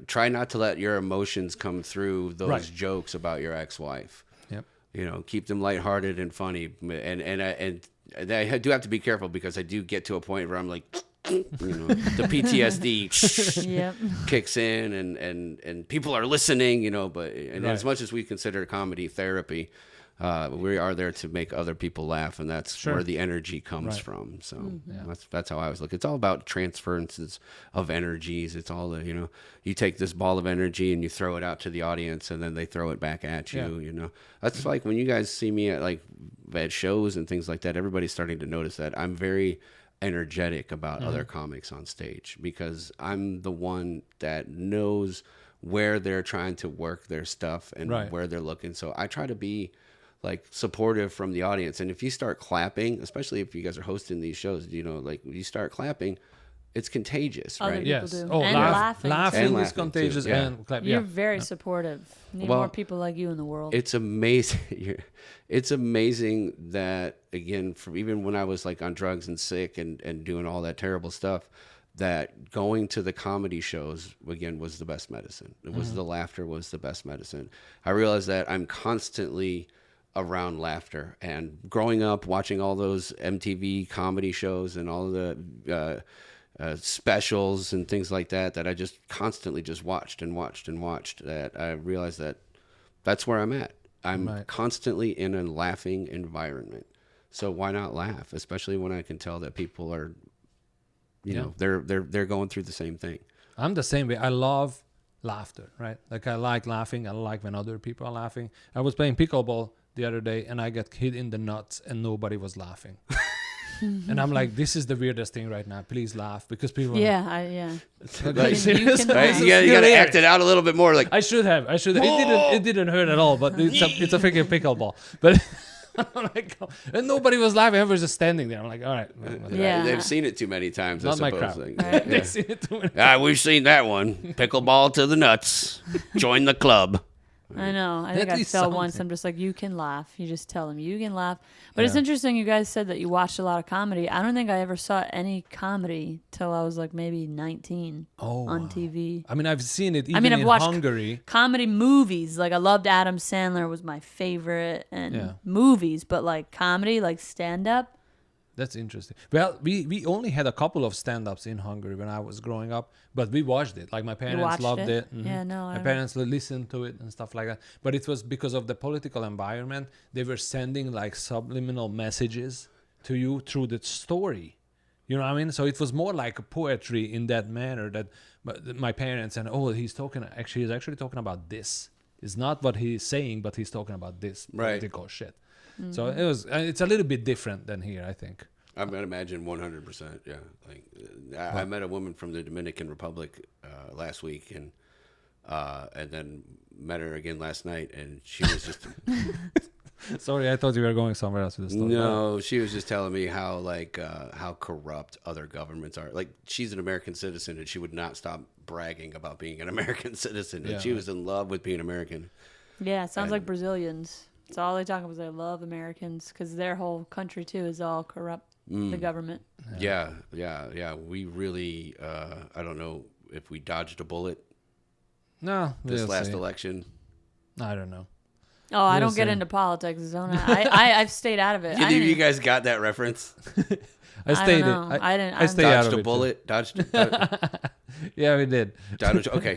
"Try not to let your emotions come through those Right. jokes about your ex-wife. Yep. You know, keep them lighthearted and funny." And I do have to be careful because I do get to a point where I'm like, you know, the PTSD Yep. kicks in, and people are listening, you know. But Right. as much as we consider comedy therapy, We are there to make other people laugh, and that's Sure. where the energy comes Right. from. So Yeah. that's how I always look. It's all about transferences of energies. It's all the, you take this ball of energy and you throw it out to the audience, and then they throw it back at you. Yeah. That's like when you guys see me at shows and things like that. Everybody's starting to notice that I'm very energetic about other comics on stage, because I'm the one that knows where they're trying to work their stuff and Right. where they're looking. So I try to be like supportive from the audience. And if you start clapping, especially if you guys are hosting these shows, when you start clapping, it's contagious, Other right? people Yes. do. Oh, And laughing. Laughing And is laughing, too. contagious. Yeah. And clap. You're Yeah. very supportive. Need Well, more people like you in the world. It's amazing. It's amazing that, again, from even when I was like on drugs and sick and doing all that terrible stuff, that going to the comedy shows again was the best medicine. It was the laughter was the best medicine. I realized that I'm constantly around laughter, and growing up watching all those MTV comedy shows and all the specials and things like that I just constantly just watched and watched and watched, that I realized that that's where I'm at. I'm Right. constantly in a laughing environment. So why not laugh? Especially when I can tell that people are, they're going through the same thing. I'm the same way. I love laughter, right? Like I like laughing. I like when other people are laughing. I was playing pickleball the other day and I got hit in the nuts and nobody was laughing. And I'm like, this is the weirdest thing right now. Please laugh, because people. yeah. Like, serious? can- right? This You got to act it out a little bit more. Like, I should have. It didn't hurt at all, but it's a freaking pickleball. But I'm like, and nobody was laughing. Everyone was just standing there. I'm like, all right. Yeah. they've seen it too many times, Not I my suppose. crap. Like, Right. They yeah. see it too many. We've seen that one. Pickleball to the nuts. Join the club. I know. I think At I least fell once. something. I'm just like, you can laugh. You just tell them you can laugh. But it's Yeah. interesting. You guys said that you watched a lot of comedy. I don't think I ever saw any comedy till I was like maybe 19 on TV. I mean, I've seen it even I've in watched Hungary. comedy movies. Like I loved Adam Sandler was my favorite, and Yeah. movies. But like comedy, like stand up. That's interesting. Well, we only had a couple of stand-ups in Hungary when I was growing up, but we watched it. Like my parents watched loved it? it. Mhm. Yeah, no, I My don't- parents listened to it and stuff like that. But it was because of the political environment. They were sending like subliminal messages to you through the story. You know what I mean? So it was more like a poetry in that manner that my parents and he's actually talking about this. It's not what he's saying, but he's talking about this Right. political shit. So it's a little bit different than here, I think. I would imagine 100%. Yeah. Like I met a woman from the Dominican Republic last week, and then met her again last night, and she was just Sorry, I thought you were going somewhere else with the story. no. She was just telling me how how corrupt other governments are. Like she's an American citizen, and she would not stop bragging about being an American citizen, and Yeah, she right. was in love with being American. Yeah, it sounds And- like Brazilians. It's all they talk about is they love Americans because their whole country too is all corrupt. The government. Yeah. We really, I don't know if we dodged a bullet No, this we'll last see. election. I don't know. Oh, I We'll don't get see. into politics, don't I? I've stayed out of it. I You didn't- guys got that reference? I stayed. don't know. I didn't. I stay out Dodged of a it. bullet. Dodged. Yeah, we did. Okay.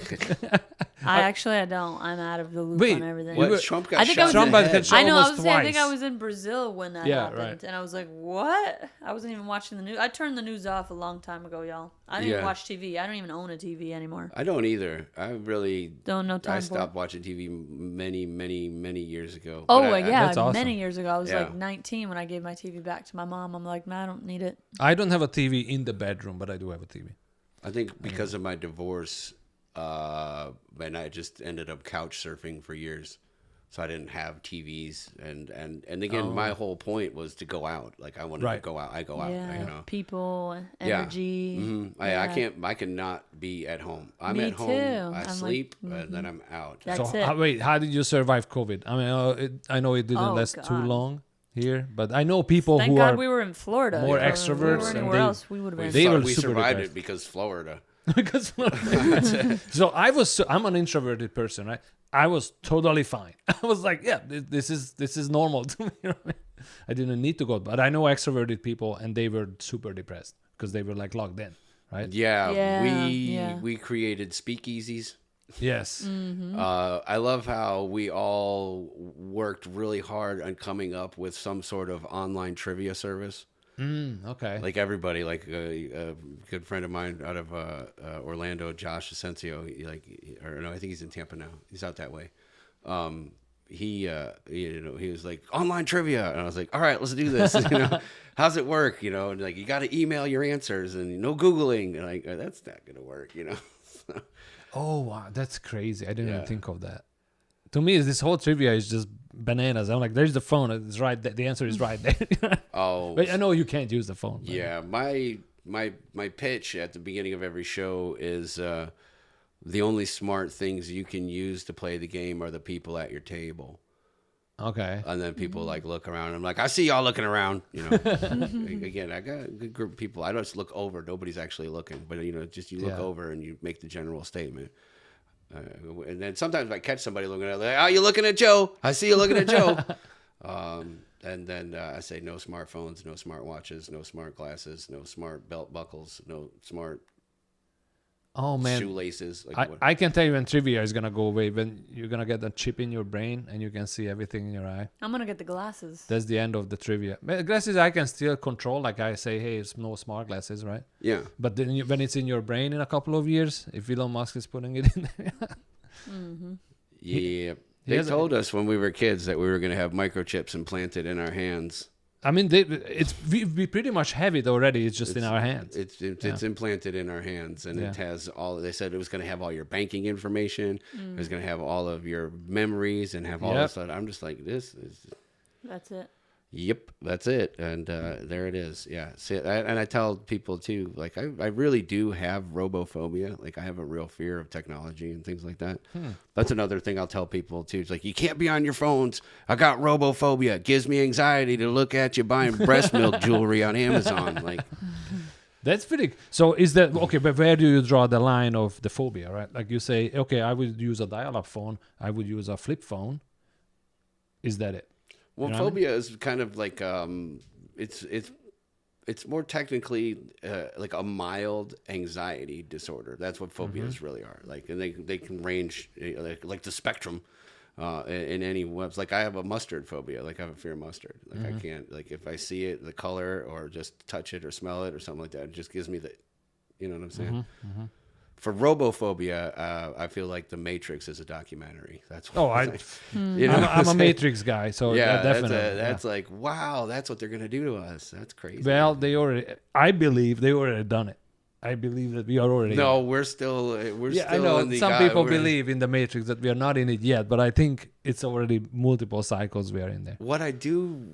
I don't. I'm out of the loop Wait, on everything. you were- What? Trump got I think I shot was in Trump the got head. shot. I know. I almost was saying, I think I twice. was in Brazil when that Yeah, happened, right. and I was like, "What?" I wasn't even watching the news. I turned the news off a long time ago, y'all. I don't even Yeah. watch TV. I don't even own a TV anymore. I don't either. I really. Don't know time I for stopped it. watching TV many years ago. Oh, But yeah, That's awesome. many years ago. I was Yeah. like 19 when I gave my TV back to my mom. I'm like, "Nah, I don't need it." I don't have a TV in the bedroom, but I do have a TV. I think because of my divorce, and I just ended up couch surfing for years, so I didn't have TVs. And again, my whole point was to go out. Like I wanted to Right. go out. I go out. Yeah, You know. people, Yeah. energy. I Yeah. I cannot be at home. I'm Me at home. too. I I'm like, sleep, and then I'm out. That's so it. wait, how did you survive COVID? I mean, I know it didn't Oh, last too God. long here, but I know people Thank who God are we were in Florida. more If we extroverts were and anywhere they- else, we would have been. They were we super survived depressed. it because Florida. because so I'm an introverted person, right? I was totally fine. I was like, yeah, this is normal to me. You know what I mean? I didn't need to go, but I know extroverted people, and they were super depressed because they were like locked in, right? Yeah, Yeah, yeah. we created speakeasies Yes. I love how we all worked really hard on coming up with some sort of online trivia service. Okay. Like everybody, like a good friend of mine out of Orlando, Josh Asensio, or no, I think he's in Tampa now. He's out that way. He was like, online trivia, and I was like, all right, let's do this. How's it work? And like, you got to email your answers and no Googling. And like, that's not gonna work. Oh wow, that's crazy. I didn't even think of that. To me, this whole trivia is just bananas. I'm like, there's the phone. It's right. The answer is right there. Oh, but I know you can't use the phone. But. Yeah, my pitch at the beginning of every show is the only smart things you can use to play the game are the people at your table. Okay. And then people like look around. I'm like, I see y'all looking around. Again, I got a good group of people. I don't just look over. Nobody's actually looking, but just you look over and you make the general statement. And then sometimes if I catch somebody looking at, like, oh, you looking at Joe? I see you looking at Joe. And then I say no smartphones, no smart watches, no smart glasses, no smart belt buckles, no smart shoelaces. I can tell you when trivia is gonna go away, when you're gonna get a chip in your brain and you can see everything in your eye. I'm gonna get the glasses. That's the end of the trivia. Glasses I can still control, like I say, hey, it's no smart glasses, right? Yeah. But then when it's in your brain in a couple of years, if Elon Musk is putting it in there. Yeah. They told us when we were kids that we were going to have microchips implanted in our hands. I mean, we pretty much have it already. It's just in our hands. It's implanted in our hands, and it has all. They said it was going to have all your banking information. It was going to have all of your memories and have all this stuff. I'm just like, this is. That's it. Yep, that's it, and there it is. Yeah, see, and I tell people too, like I really do have robophobia. Like I have a real fear of technology and things like that. That's another thing I'll tell people too. It's like, you can't be on your phones. I got robophobia. It gives me anxiety to look at you buying breast milk jewelry on Amazon. Like, that's pretty. So is that okay? But where do you draw the line of the phobia? Right, like you say, okay, I would use a dial-up phone. I would use a flip phone. Is that it? Well, phobia is kind of like it's more technically like a mild anxiety disorder. That's what phobias really are. Like, and they can range like the spectrum in any webs. Like I have a mustard phobia. Like I have a fear of mustard. Like I can't, like if I see it, the color, or just touch it or smell it or something like that, it just gives me the, you know what I'm saying? For robophobia, I feel like The Matrix is a documentary. That's what I'm a Matrix guy, so yeah, definitely. That's like, wow, that's what they're gonna do to us. That's crazy. Well, I believe they already done it. I believe that we are already. No, we're still. I know. Some people believe in the Matrix that we are not in it yet, but I think it's already multiple cycles we are in there. What I do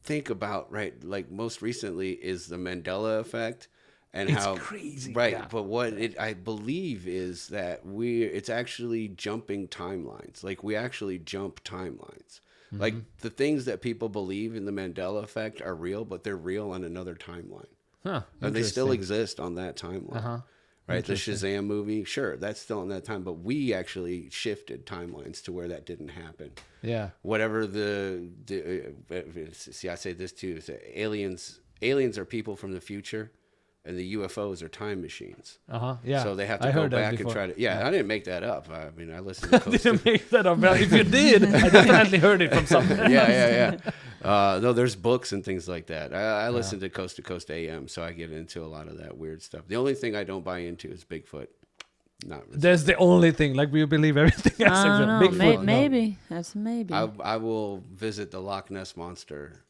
think about, right, like most recently, is the Mandela effect. And it's how crazy, right? yeah. But what I believe is that it's actually jumping timelines. Like we actually jump timelines. Like the things that people believe in the Mandela effect are real, but they're real on another timeline. And they still exist on that timeline. Right? The Shazam movie, sure, that's still in that time, but we actually shifted timelines to where that didn't happen. Yeah. Whatever see, I say this too: aliens are people from the future. And the UFOs are time machines. Yeah. So they have to go back and try to. Yeah, I didn't make that up. I mean, I listened to I didn't make that up. Well, if you did, I definitely heard it from someone. Yeah. No, there's books and things like that. I listen to Coast AM, so I get into a lot of that weird stuff. The only thing I don't buy into is Bigfoot. Not really. That's the only thing. Like we believe everything else except Bigfoot. Maybe. That's a maybe. I will visit the Loch Ness Monster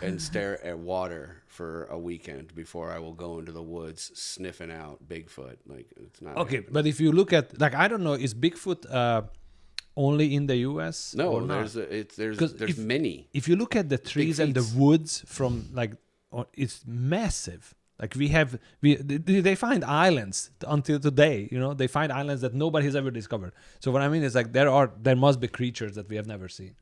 and stare at water for a weekend before I will go into the woods sniffing out Bigfoot. Like, it's not okay. happening. But if you look at, like, I don't know, is Bigfoot only in the U.S.? No, there's many. If you look at the trees and the woods from it's massive. Like they find islands until today. You know, they find islands that nobody has ever discovered. So what I mean is, like, there must be creatures that we have never seen.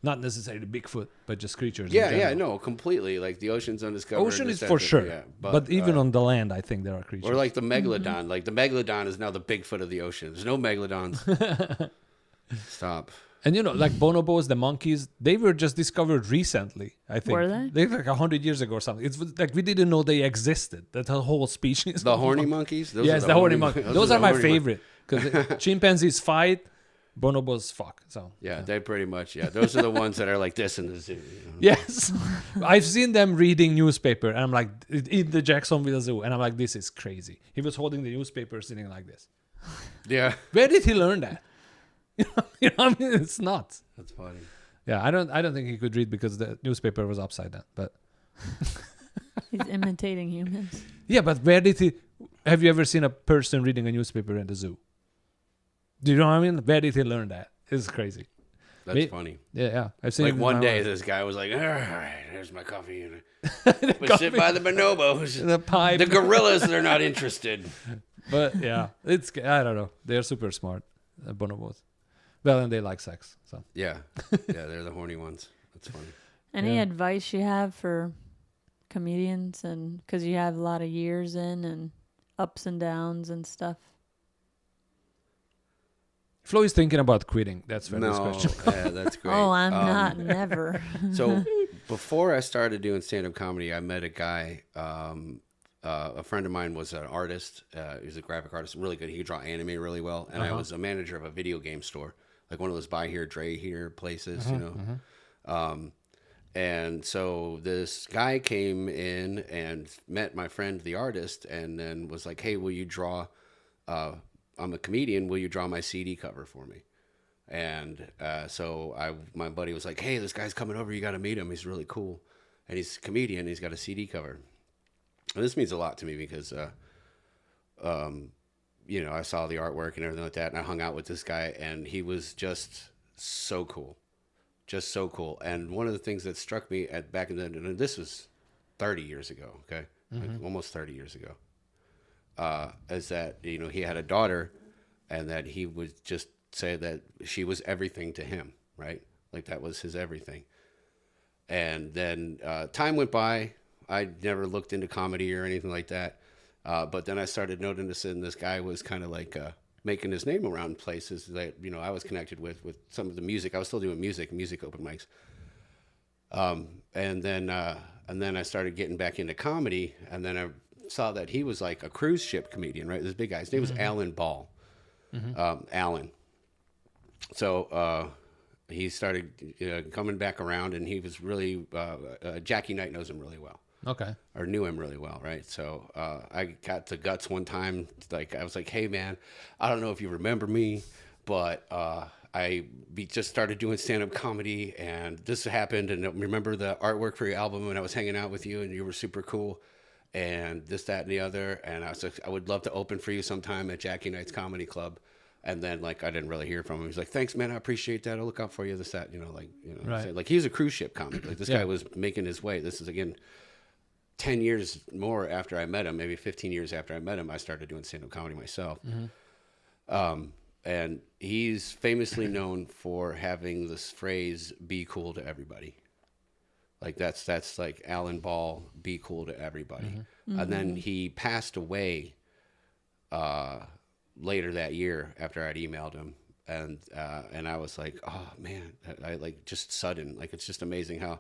Not necessarily Bigfoot, but just creatures. Yeah, no, completely. Like the ocean's undiscovered. Ocean is for sure. Yeah, but even on the land, I think there are creatures. Or like the megalodon. Like the megalodon is now the Bigfoot of the ocean. There's no megalodons. Stop. And like bonobos, the monkeys, they were just discovered recently, I think. Were they? They were like 100 years ago or something. It's like we didn't know they existed. That whole species. The horny monkeys? Yes, the horny monkeys. Those are my favorite. Because chimpanzees fight, bonobos fuck. So Yeah, they pretty much. Yeah, those are the ones that are like this in the zoo. yes, I've seen them reading newspaper, and I'm like in the Jacksonville Zoo, and I'm like, this is crazy. He was holding the newspaper, sitting like this. Yeah, Where did he learn that? You know what I mean? It's nuts. that's funny. Yeah, I don't think he could read because the newspaper was upside down. But He's imitating humans. yeah, but where did he? Have you ever seen a person reading a newspaper in the zoo? Do you know what I mean? Where did he learn that? It's crazy. That's funny. Yeah. I've seen Like it one day, life. this guy was like, "All right, there's my coffee." We sit by the bonobos. The pipe. The gorillas, they're not interested. But yeah, I don't know. They're super smart, bonobos. Well, and they like sex. So Yeah, they're the horny ones. That's funny. Any Yeah. advice you have for comedians, and because you have a lot of years in and ups and downs and stuff? Flo is thinking about quitting. That's for this No, question. yeah, that's great. Oh, I'm not. Never. So before I started doing stand-up comedy, I met a guy. A friend of mine was an artist. He was a graphic artist, really good. He could draw anime really well. And I was a manager of a video game store, like one of those buy here, Dre here places, you know. And so this guy came in and met my friend, the artist, and then was like, "Hey, will you draw? I'm a comedian. Will you draw my CD cover for me?" And so my buddy was like, "Hey, this guy's coming over. You got to meet him. He's really cool, and he's a comedian. He's got a CD cover." And this means a lot to me because, you know, I saw the artwork and everything like that, and I hung out with this guy, and he was just so cool. Just so cool. And one of the things that struck me back in then, and this was 30 years ago, okay? Like almost 30 years ago, is that, you know, he had a daughter, and that he would just say that she was everything to him, right? Like that was his everything. And then time went by. I never looked into comedy or anything like that. But then I started noticing this guy was kind of like making his name around places that, you know, I was connected with some of the music. I was still doing music open mics. And then I started getting back into comedy, and then I saw that he was like a cruise ship comedian, right? This big guy. His name was Alan Ball. Alan. So he started coming back around, and he was really Jackie Knight knows him really well. Okay. Or knew him really well, right? So I got to Guts one time. Like I was like, "Hey, man, I don't know if you remember me, but we just started doing stand-up comedy, and this happened. And remember the artwork for your album when I was hanging out with you, and you were super cool, and this, that, and the other. And I was like, I would love to open for you sometime at Jackie Knight's Comedy Club." And then, like, I didn't really hear from him. He's like, "Thanks, man. I appreciate that. I'll look out for you." This, that, Right. So, like, he was a cruise ship comic. Like, this guy was making his way. This is, again, 10 years more after I met him, maybe 15 years after I met him, I started doing stand-up comedy myself. And he's famously known for having this phrase, "be cool to everybody." Like, that's like Alan Ball, "be cool to everybody." And then he passed away later that year after I'd emailed him. And I was like, "Oh man," I like just sudden, like, it's just amazing how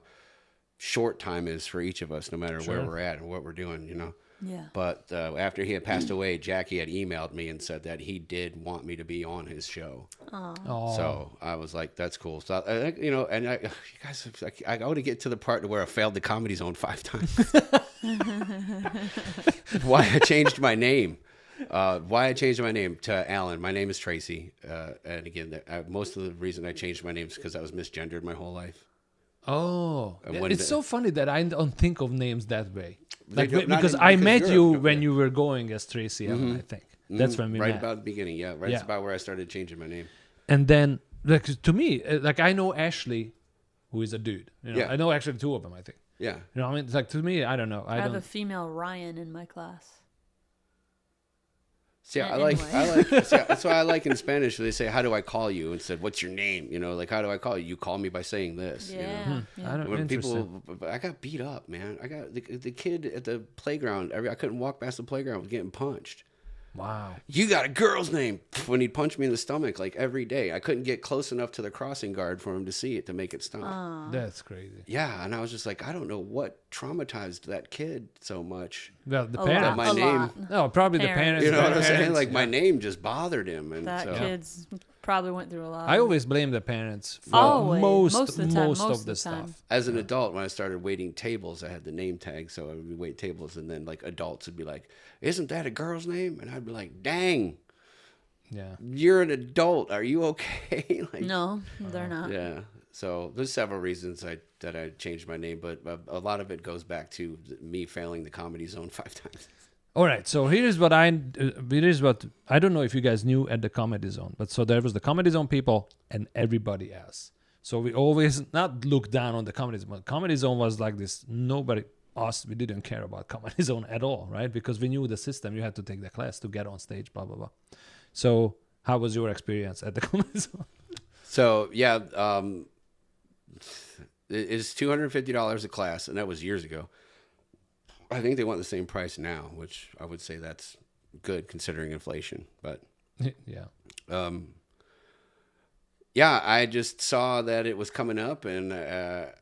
short time is for each of us, no matter where we're at and what we're doing, you know? Yeah. But after he had passed away, Jackie had emailed me and said that he did want me to be on his show. Oh. So I was like, "That's cool." So, you know, and you guys, I want to get to the part where I failed the Comedy Zone 5 times. Why I changed my name. To Alan. My name is Tracy. And again, most of the reason I changed my name is because I was misgendered my whole life. Oh, when it's so funny that I don't think of names that way. Like, don't- not because in- I because met you're you a- when you were going as Tracy Allen, I think. That's when we right met. about the beginning, yeah. Right, Yeah. it's about where I started changing my name. And then, like, to me, like, I know Ashley, who is a dude. You know, Yeah. I know actually 2 of them, I think. Yeah, You know what I mean? It's like, to me, I don't know. I have don't. a female Ryan in my class. see, Anyway. that's why I like in Spanish. They say, "How do I call you?" Instead, "What's your name?" You know, like, "How do I call you?" You call me by saying this. Yeah. You know? yeah. I don't. When Interesting. I got beat up, man. I got the kid at the playground. I couldn't walk past the playground. Was getting punched. Wow. You got a girl's name. When he'd punch me in the stomach like every day. I couldn't get close enough to the crossing guard for him to see it to make it stop. That's crazy. Yeah, and I was just like, I don't know what traumatized that kid so much. Well, the A parents. My name. lot. No, probably the Parents. parents. You know what I'm saying? parents, Like my yeah. name just bothered him, and That so kid's probably went through a lot. I always blame the parents for Always. most Most of the time, most most of of the the time. stuff. as an adult, when I started waiting tables, I had the name tag, so I would wait tables, and then like adults would be like, "Isn't that a girl's name?" And I'd be like, "Dang, Yeah. you're an adult. Are you okay?" Like, No, they're not. yeah. So there's several reasons that I changed my name, but a lot of it goes back to me failing the Comedy Zone 5 times. All right, so here's what I don't know if you guys knew at the Comedy Zone, but so there was the Comedy Zone people and everybody else. So we always not look down on the Comedy Zone. Comedy Zone was like this. We didn't care about Comedy Zone at all, right? Because we knew the system. You had to take the class to get on stage, blah blah blah. So how was your experience at the Comedy Zone? So yeah, it's $250 a class, and that was years ago. I think they want the same price now, which I would say that's good considering inflation. But Yeah. yeah, I just saw that it was coming up, and I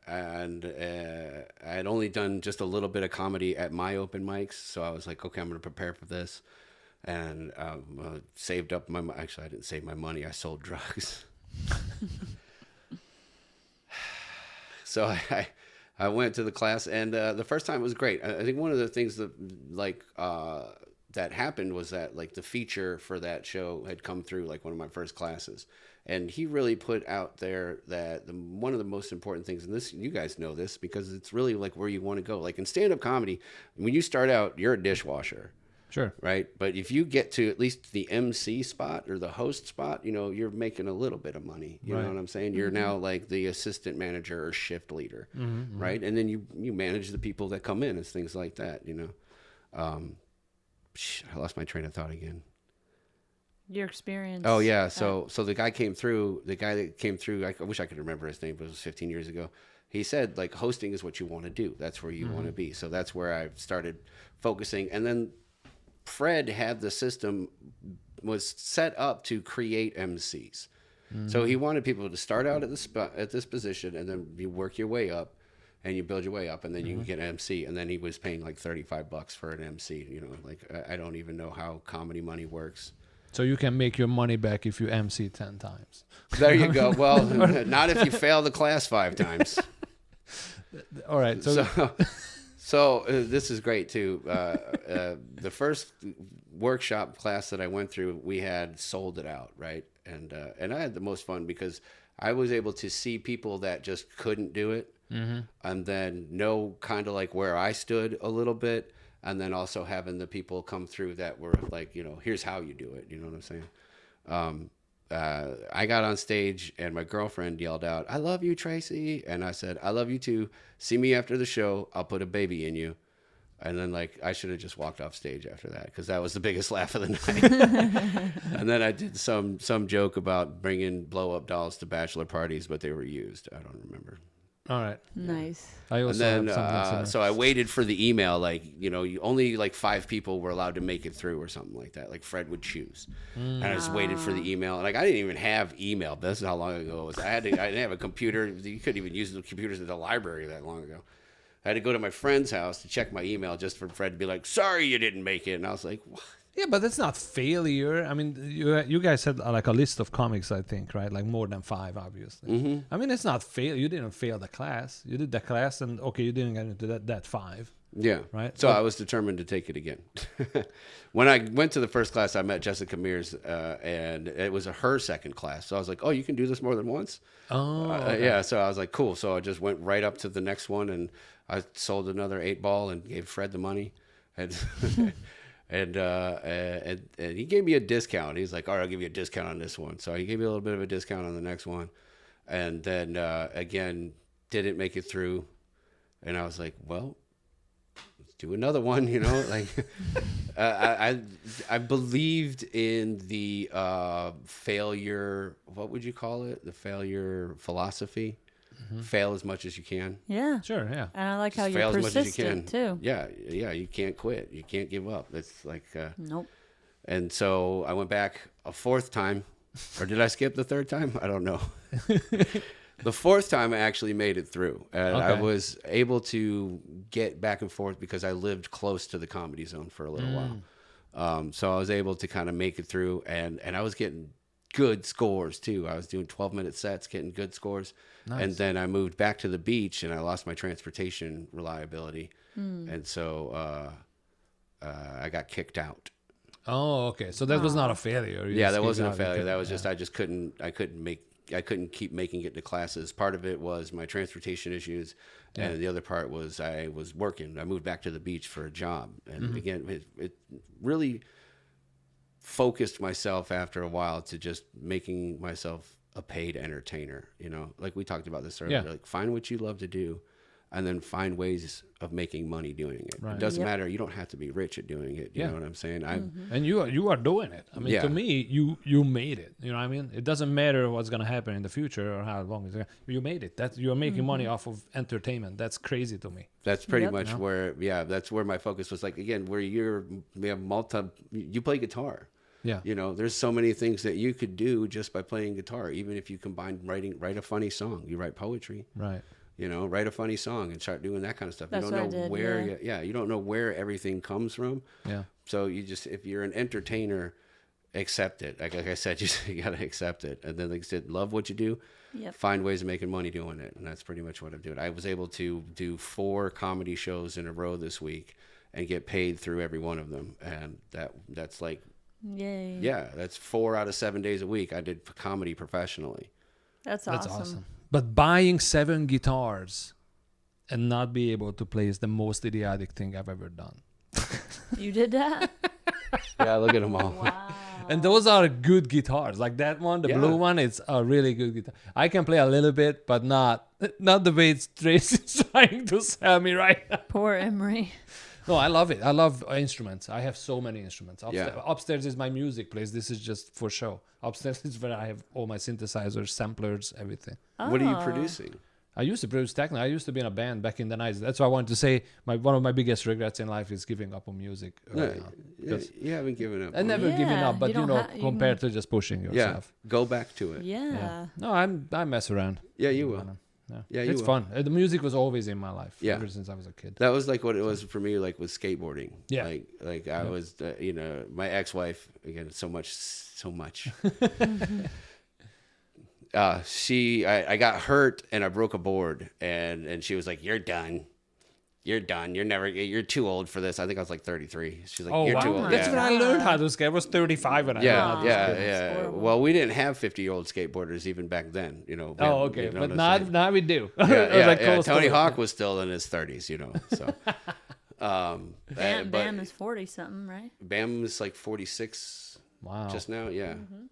had only done just a little bit of comedy at my open mics, so I was like, okay, I'm going to prepare for this, and saved up my. Actually, I didn't save my money. I sold drugs. So I went to the class, and the first time was great. I think one of the things that that happened was that like the feature for that show had come through like one of my first classes, and he really put out there that one of the most important things, and this you guys know this because it's really like where you want to go. Like in stand-up comedy, when you start out, you're a dishwasher. Sure. Right. But if you get to at least the MC spot or the host spot, you know, you're making a little bit of money. You know what I'm saying? You're now like the assistant manager or shift leader. Right. And then you manage the people that come in and things like that, you know. I lost my train of thought again. Your experience. Oh, yeah. So the guy that came through, I wish I could remember his name, but it was 15 years ago. He said, like, hosting is what you want to do. That's where you want to be. So that's where I started focusing. And then Fred had the system was set up to create MCs. So he wanted people to start out at this position, and then you work your way up, and you build your way up, and then you can get an MC. And then he was paying like $35 for an MC. You know, like I don't even know how comedy money works. So you can make your money back if you MC 10 times. There you go. Well, not if you fail the class 5 times. All right. So this is great too. The first workshop class that I went through, we had sold it out, right? And I had the most fun because I was able to see people that just couldn't do it, and then know kind of like where I stood a little bit, and then also having the people come through that were like, you know, here's how you do it. You know what I'm saying? I got on stage and my girlfriend yelled out, "I love you, Tracy." And I said, "I love you too. See me after the show. I'll put a baby in you." And then like, I should have just walked off stage after that because that was the biggest laugh of the night. And then I did some joke about bringing blow up dolls to bachelor parties, but they were used. I don't remember. All right. Nice. I And also then, have something similar. so I waited for the email, like, you know, only like 5 people were allowed to make it through or something like that. Like Fred would choose. And I just waited for the email. And like, I didn't even have email. This is how long ago it was. I didn't have a computer. You couldn't even use the computers at the library that long ago. I had to go to my friend's house to check my email just for Fred to be like, "Sorry you didn't make it." And I was like, "What?" Yeah, but that's not failure. I mean, you guys had like a list of comics, I think, right? Like more than 5, obviously. I mean, it's not fail. You didn't fail the class. You did the class, and okay, you didn't get into that 5. Yeah. Right. So I was determined to take it again. When I went to the first class, I met Jessica Mears, and it was her second class. So I was like, "Oh, you can do this more than once?" Oh. Okay. Yeah. So I was like, "Cool." So I just went right up to the next one, and I sold another 8-ball and gave Fred the money, and and he gave me a discount. He's like, "All right, I'll give you a discount on this one." So he gave me a little bit of a discount on the next one, and then again didn't make it through, and I was like, "Well, let's do another one," you know. Like I believed in the failure. What would you call it? The failure philosophy. Fail as much as you can. Yeah. Sure. Yeah. And I like how Fail you're as much as you can. persistent too. Yeah. You can't quit. You can't give up. It's like Nope. And so I went back a fourth time, or did I skip the third time? I don't know. The fourth time I actually made it through, and I was able to get back and forth because I lived close to the Comedy Zone for a little while. So I was able to kind of make it through, and I was getting good scores too. I was doing 12-minute sets, getting good scores. Nice. And then I moved back to the beach, and I lost my transportation reliability. And so I got kicked out. Oh, okay. So that was not a failure. Yeah, that wasn't a failure. That was just I couldn't keep making it to classes. Part of it was my transportation issues, and the other part was I was working. I moved back to the beach for a job, and again, it really focused myself after a while to just making myself a paid entertainer. You know, like we talked about this earlier. Like, find what you love to do, and then find ways of making money doing it. Right. It doesn't matter. You don't have to be rich at doing it. You know what I'm saying? And you are doing it. I mean, to me, you made it. You know what I mean? It doesn't matter what's going to happen in the future or how long it's going to. You made it. You're making money off of entertainment. That's crazy to me. That's pretty much where, that's where my focus was. Like, again, where you play guitar. Yeah. You know, there's so many things that you could do just by playing guitar. Even if you combine write a funny song, you write poetry. Right. You know, write a funny song and start doing that kind of stuff. That's you don't know where you don't know where everything comes from. Yeah. So you just, if you're an entertainer, accept it. Like I said, you got to accept it. And then, like I said, love what you do. Yep. Find ways of making money doing it. And that's pretty much what I'm doing. I was able to do 4 comedy shows in a row this week and get paid through every one of them. And that's like, yay. Yeah, that's 4 out of 7 days a week. I did comedy professionally. That's awesome. But buying 7 guitars and not be able to play is the most idiotic thing I've ever done. You did that? Yeah, look at them all. Wow. And those are good guitars. Like that one, the blue one, it's a really good guitar. I can play a little bit, but not the way Tracy's trying to sell me right now. Poor Imre. No, I love it. I love instruments. I have so many instruments. Upstairs is my music place. This is just for show. Upstairs is where I have all my synthesizers, samplers, everything. Oh. What are you producing? I used to produce techno. I used to be in a band back in the 90s. That's why I wanted to say one of my biggest regrets in life is giving up on music. You haven't given up. I never given up, but compared to just pushing yourself. Yeah, go back to it. Yeah. No, I mess around. Yeah, you will. Yeah, it's fun. The music was always in my life ever since I was a kid. That was like what it was for me, like with skateboarding. Yeah, like I was, my ex-wife, again, so much. I got hurt and I broke a board, and she was like, "You're done. You're done. You're too old for this." I think I was like 33. She's like, "You're too old." That's when I learned how to skate. I was 35 when I learned how to skate. Yeah. Well, we didn't have 50-year-old skateboarders even back then, okay, but now we do. Tony Hawk was still in his 30s, So. Bam is 40 something, right? Bam is like 46. Wow. Just now, yeah. Mm-hmm.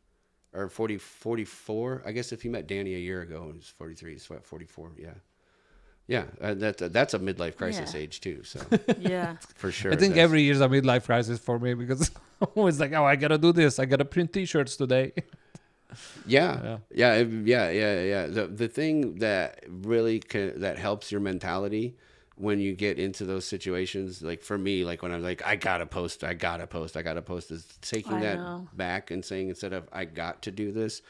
Or 44. I guess if you met Danny a year ago, he was 43. He's 44. Yeah. Yeah, that's a midlife crisis age too. So yeah, for sure. I think every year is a midlife crisis for me because I'm always like, I gotta do this. I gotta print T-shirts today. Yeah. The thing that really that helps your mentality when you get into those situations, like for me, like when I'm like, I gotta post, is taking that back and saying, instead of I got to do this,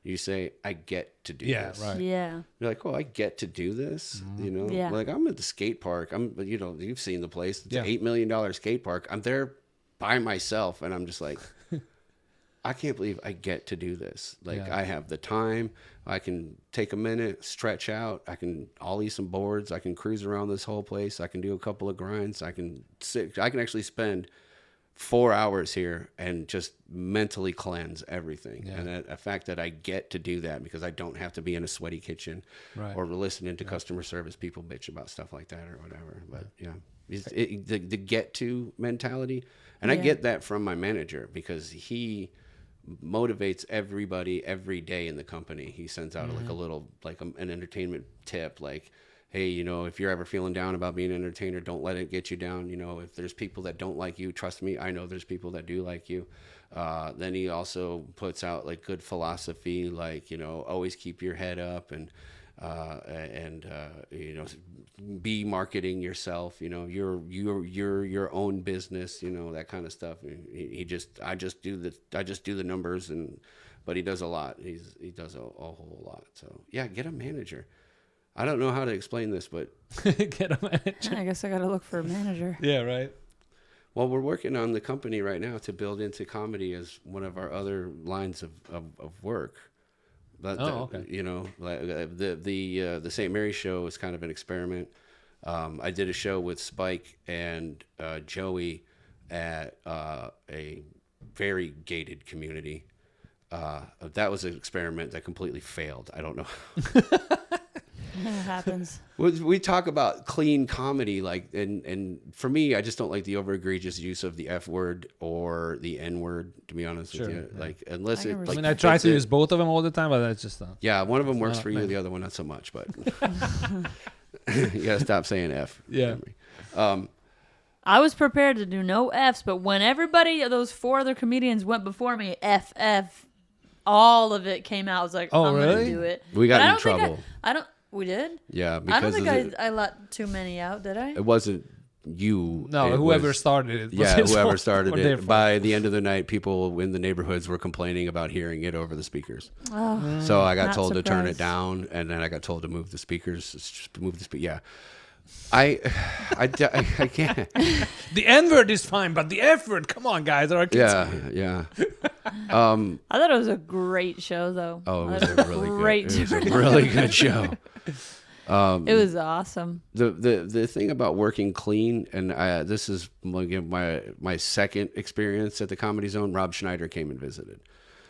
you say, I get to do this. Right. Yeah. You're like, I get to do this. Like I'm at the skate park. You've seen the place. It's an $8 million skate park. I'm there by myself, and I'm just like, I can't believe I get to do this. Like I have the time. I can take a minute, stretch out. I can ollie some boards. I can cruise around this whole place. I can do a couple of grinds. I can actually spend 4 hours here and just mentally cleanse everything. And the fact that I get to do that because I don't have to be in a sweaty kitchen or listening to customer service people bitch about stuff like that or whatever. But the get to mentality. And I get that from my manager because he motivates everybody every day in the company. He sends out like a little, like an entertainment tip, like, hey, if you're ever feeling down about being an entertainer, don't let it get you down. If there's people that don't like you, trust me, I know there's people that do like you. Then he also puts out like good philosophy, like, always keep your head up and and you know, be marketing yourself. You know, you're your own business. You know, that kind of stuff. I just do the numbers, but he does a lot. He does a whole lot. So yeah, get a manager. I don't know how to explain this, but get a manager. I guess I gotta look for a manager. Yeah, right. Well, we're working on the company right now to build into comedy as one of our other lines of work. But okay. You know, like the St. Mary's show is kind of an experiment. I did a show with Spike and Joey at a very gated community. That was an experiment that completely failed. I don't know. It happens. We talk about clean comedy, like, and for me, I just don't like the over egregious use of the F word or the N word. To be honest with you, like, unless it. Like, I try to use both of them all the time, but that's just not. Yeah, one of them works for you, the other one not so much. But you gotta stop saying F. Yeah. I was prepared to do no Fs, but when those 4 other comedians went before me, F, all of it came out. I was like, I'm gonna do it. We got in trouble. We did? Yeah, I don't think I let too many out, did I? It wasn't you. No, whoever started it. Yeah, whoever started it. By the end of the night, people in the neighborhoods were complaining about hearing it over the speakers. Oh, so I got told to turn it down, and then I got told to move the speakers. Yeah. I can't. The N word is fine, but the F word, come on, guys. Yeah. I thought it was a great show, though. Oh, it was a really good show. It was awesome. The thing about working clean, and this is my second experience at the Comedy Zone. Rob Schneider came and visited.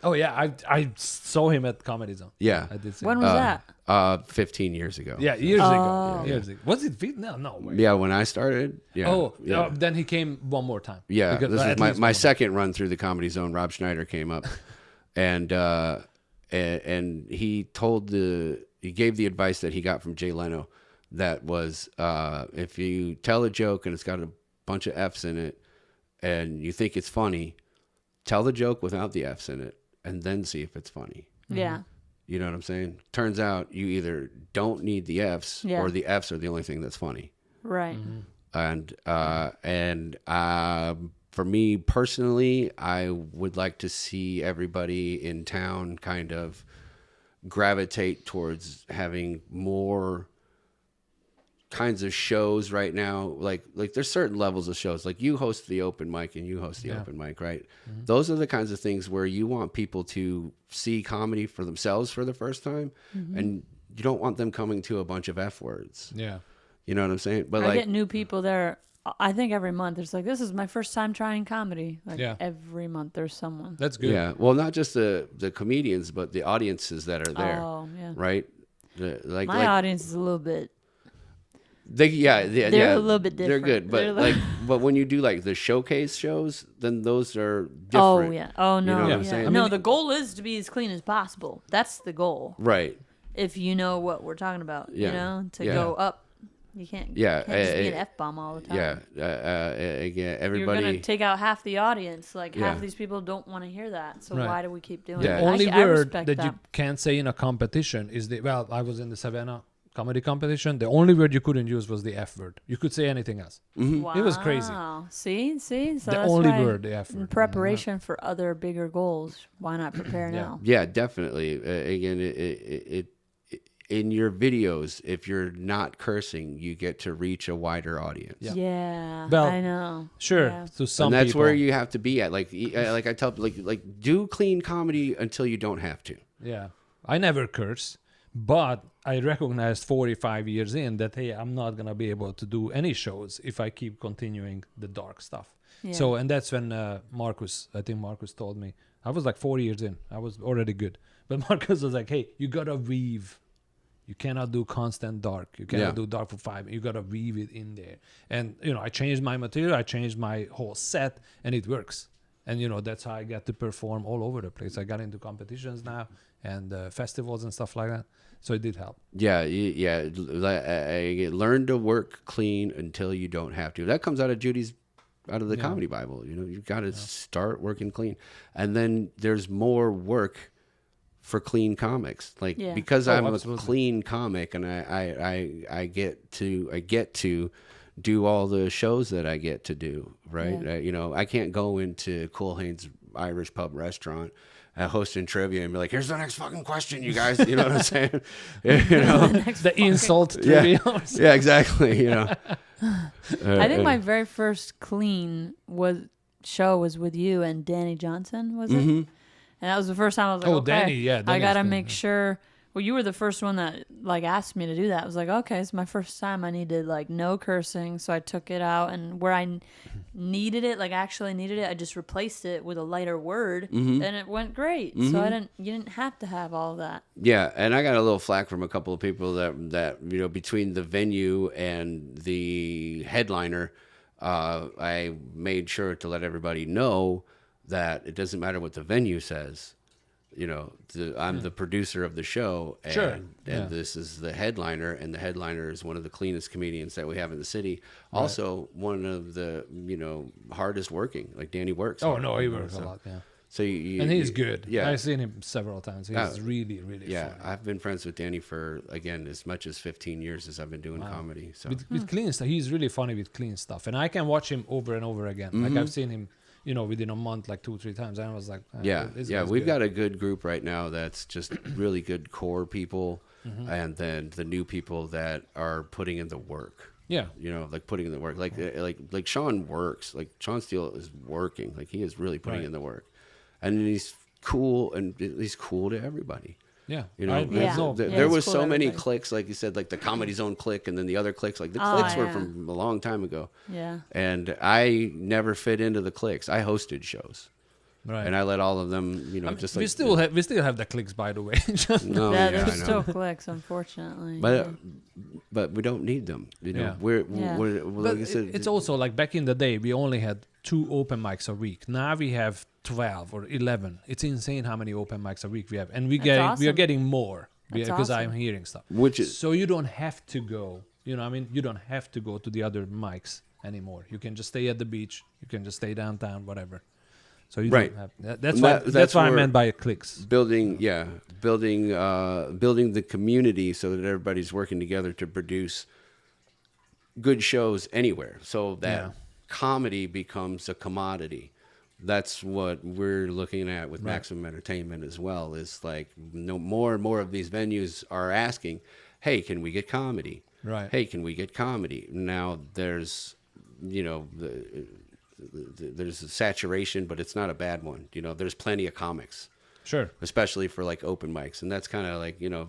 Oh yeah, I saw him at Comedy Zone. Yeah, I did see when him. was that? 15 years ago. Yeah, years ago. Years ago. Was it? No way. Yeah, when I started. Yeah. Yeah. Then he came one more time. Yeah, this is my second run through the Comedy Zone. Rob Schneider came up, and he gave the advice that he got from Jay Leno, that was if you tell a joke and it's got a bunch of F's in it, and you think it's funny, tell the joke without the F's in it, and then see if it's funny. Yeah. You know what I'm saying? Turns out you either don't need the F's, or the F's are the only thing that's funny. Right. And for me personally, I would like to see everybody in town kind of gravitate towards having more kinds of shows right now. Like there's certain levels of shows. Like you host the open mic and you host the open mic, right? Mm-hmm. Those are the kinds of things where you want people to see comedy for themselves for the first time, and you don't want them coming to a bunch of F words. Yeah. You know what I'm saying? But I get new people there. I think every month there's like, this is my first time trying comedy. Like every month there's someone. That's good. Yeah. Well, not just the comedians, but the audiences that are there. Oh, yeah. Right? My audience is a little bit. They're a little bit different. They're good, but but when you do like the showcase shows, then those are different. Oh yeah. Oh no. You know what I'm saying? No, the goal is to be as clean as possible. That's the goal. Right. If you know what we're talking about, you know, to go up. You can't. Can't just be an F-bomb all the time. Again, everybody. You're gonna take out half the audience. Like half these people don't want to hear that. So why do we keep doing it? The only word that you can't say in a competition is I was in the Savannah comedy competition. The only word you couldn't use was the F word. You could say anything else. Mm-hmm. Wow. It was crazy. See. So the only word, the F word. In preparation for other bigger goals, why not prepare now? Yeah, definitely. Again, it in your videos, if you're not cursing, you get to reach a wider audience. Yeah, well, I know. Sure, yeah. to some and that's people. where you have to be at. Like I tell, like do clean comedy until you don't have to. Yeah, I never curse, but I recognized 45 years in that hey, I'm not gonna be able to do any shows if I keep continuing the dark stuff. Yeah. So, and that's when I think Marcus told me. I was like 4 years in. I was already good, but Marcus was like, hey, you gotta weave. You cannot do constant dark. You cannot do dark for 5 minutes. You got to weave it in there. And, I changed my material. I changed my whole set, and it works. And, that's how I get to perform all over the place. I got into competitions now and festivals and stuff like that. So it did help. Yeah. Learn to work clean until you don't have to. That comes out of the Comedy Bible. You got to start working clean. And then there's more work for clean comics, like Yeah. because Oh, I'm absolutely. a clean comic, and I get to do all the shows that I get to do, right? Yeah. You know, I can't go into Cool Haynes Irish Pub Restaurant hosting trivia and be like, here's the next fucking question, you guys. You know what I'm saying? You know? The insult trivia. Yeah, exactly. You know, I think my very first clean show was with you and Danny Johnson, was it? And that was the first time I was like, Oh, okay, Danny, yeah, I Danny's gotta clean, make yeah. sure. Well, you were the first one that like asked me to do that. I was like, okay, it's my first time. I needed like no cursing, so I took it out, and where I needed it, like actually needed it, I just replaced it with a lighter word, and it went great. So you didn't have to have all of that. yeah. And I got a little flack from a couple of people that you know, between the venue and the headliner, I made sure to let everybody know that it doesn't matter what the venue says. You know, I'm the producer of the show, and, Sure. and this is the headliner, and the headliner is one of the cleanest comedians that we have in the city. Also, one of the, you know, hardest working. Like Danny works. Oh hard, no, he you know, works a so- lot. Yeah. So And he's good. Yeah, I've seen him several times. He's really, really yeah. funny. I've been friends with Danny for, again, as much as 15 years as I've been doing comedy. So With clean stuff, he's really funny with clean stuff, and I can watch him over and over again. Like I've seen him, you know, within a month, like 2-3 times, and I was like, yeah, this yeah. guy's We've good. got a good group right now that's just really good core people, and then the new people that are putting in the work. Yeah. You know, like putting in the work. Like Sean works. Like Sean Steele is working. Like he is really putting Right. in the work, and he's cool, and he's cool to everybody. Yeah. You know, Yeah. there it's was cool so to many everybody. clicks, like you said, like the Comedy Zone click, and then the other clicks. Like the Oh, clicks were yeah. from a long time ago, Yeah. and I never fit into the clicks. I hosted shows, Right. and I let all of them, you know, just like we still have the clicks, by the way. No, yeah, yeah, I there's know. still clicks, unfortunately. But we don't need them. You know, Yeah. we're But like I said, it's also like back in the day, we only had 2 open mics a week. Now we have 12 or 11. It's insane how many open mics a week we have, and we are awesome. getting more That's because awesome. I'm hearing stuff. Which is- so you don't have to go. You know, I mean, you don't have to go to the other mics anymore. You can just stay at the beach. You can just stay downtown, whatever. So you Right. don't have. That's And why. that's That's what I where- meant by clicks. building the community so that everybody's working together to produce good shows anywhere, so that Yeah. comedy becomes a commodity. That's what we're looking at with Maximum Entertainment as well. Is like more and more of these venues are asking, hey, can we get comedy? Right. Hey, can we get comedy? Now there's, you know, there's a saturation, but it's not a bad one. You know, there's plenty of comics, Sure. especially for like open mics, and that's kind of like, you know,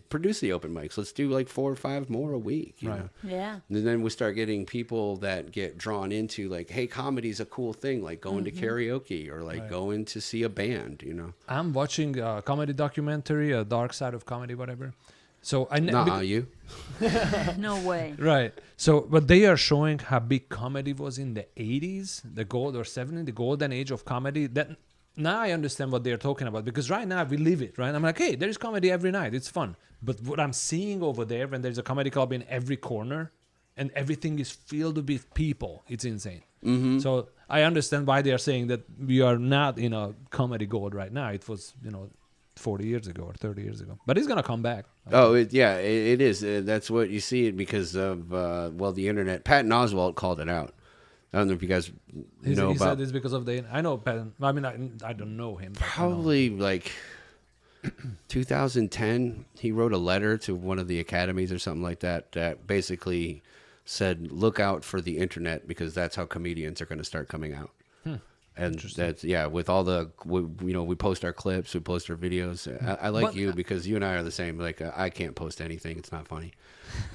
produce the open mics. Let's do like 4 or 5 more a week. You Right. know? Yeah. And then we start getting people that get drawn into like, hey, comedy's a cool thing, like going to karaoke or like going to see a band. You know, I'm watching a comedy documentary, a Dark Side of Comedy, whatever. So you. No way. Right. So, but they are showing how big comedy was in the 80s, the gold or 70s, the golden age of comedy. That now I understand what they're talking about, because right now we live it, right? I'm like, hey, there's comedy every night. It's fun. But what I'm seeing over there, when there's a comedy club in every corner and everything is filled with people, it's insane. So I understand why they are saying that we are not in a comedy gold right now. It was, 40 years ago or 30 years ago. But it's going to come back. Oh, it is. That's what you see it because of, the internet. Patton Oswalt called it out. I don't know if you guys know He about. said it's because of I know Patton. I mean, I don't know him. but I know. Probably like 2010, he wrote a letter to one of the academies or something like that that basically said, look out for the internet because that's how comedians are going to start coming out. And that's, with all we post our clips, we post our videos. I like But- you because you and I are the same. Like, I can't post anything. It's not funny.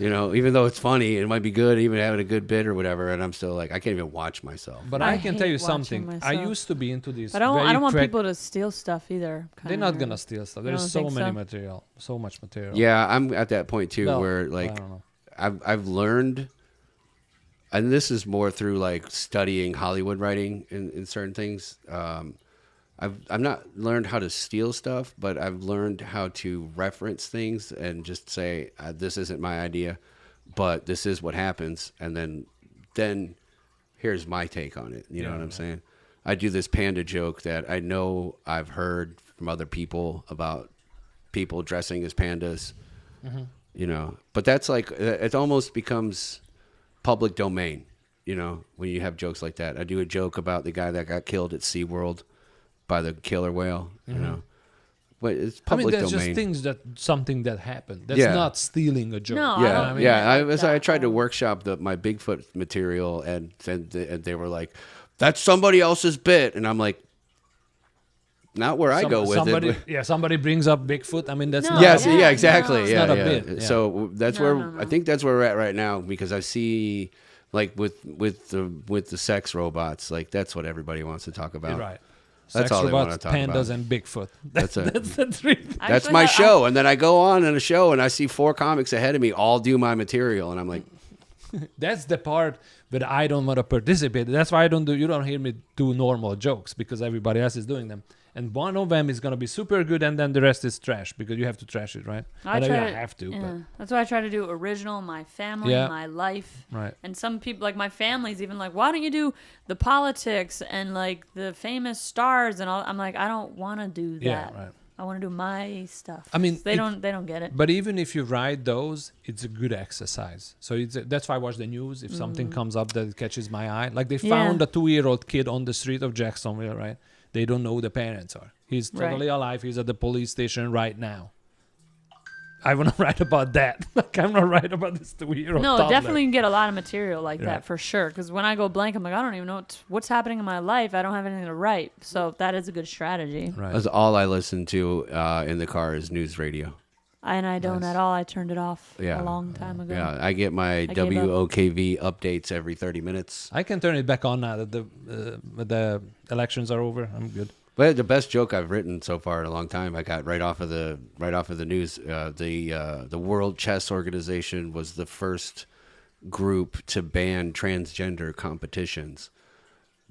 Even though it's funny, it might be good, even having a good bit or whatever. And I'm still like, I can't even watch myself. But I I can hate tell you watching something. I myself. used to be into this. I don't want very people to steal stuff either. They're not gonna steal stuff. There's don't so think many so? material, so much material. Yeah, I'm at that point too, Well, where I like don't know. I've learned, and this is more through like studying Hollywood writing in certain things. I've not learned how to steal stuff, but I've learned how to reference things and just say this isn't my idea, but this is what happens, and then here's my take on it. You know what I'm saying? I do this panda joke that I know I've heard from other people about people dressing as pandas, you know. But that's like, it almost becomes public domain, you know, when you have jokes like that. I do a joke about the guy that got killed at SeaWorld by the killer whale, you know. But it's public that's domain. just something that happened. That's Yeah. not stealing a joke. No, I Yeah, don't mean yeah. it like I tried to that. workshop my Bigfoot material, and they were like, "That's somebody else's bit," and I'm like, "Not where I go with somebody, it." Yeah, somebody brings up Bigfoot. I mean, that's No, not. Yes, yeah, yeah, exactly. no. It's Yeah, not a yeah. bit, yeah. So that's No, where no, no. I think that's where we're at right now, because I see, like, with the sex robots, like that's what everybody wants to talk about. Right. That's Sex all they robots, want to talk pandas, about. and Bigfoot. That's it. That's the three. I That's actually my have- show, and then I go on in a show, and I see 4 comics ahead of me all do my material, and I'm like, That's the part that I don't want to participate. That's why you don't hear me do normal jokes, because everybody else is doing them. And one of them is going to be super good, and then the rest is trash, because you have to trash it, right? I know you have to, yeah. That's why I try to do original, my family, Yeah. my life. Right. And some people, like my family's even like, why don't you do the politics and like the famous stars and all? I'm like, I don't want to do that. Yeah, right. I want to do my stuff. I mean, they don't get it. But even if you write those, it's a good exercise. So that's why I watch the news. If something comes up that catches my eye, like they found a 2-year-old kid on the street of Jacksonville, right? They don't know who the parents are. He's totally alive. He's at the police station right now. I want to write about that. Like, I'm not writing about this 2-year-old No, toddler. definitely can get a lot of material like Right. that for sure. Because when I go blank, I'm like, I don't even know what's happening in my life. I don't have anything to write. So that is a good strategy. Right. that's all I listen to in the car is news radio. And I don't Nice. at all. I turned it off Yeah. a long time ago. Yeah, I get my gave up. WOKV updates every 30 minutes. I can turn it back on now that the elections are over. I'm good. But the best joke I've written so far in a long time, I got right off of the news. The World Chess Organization was the first group to ban transgender competitions.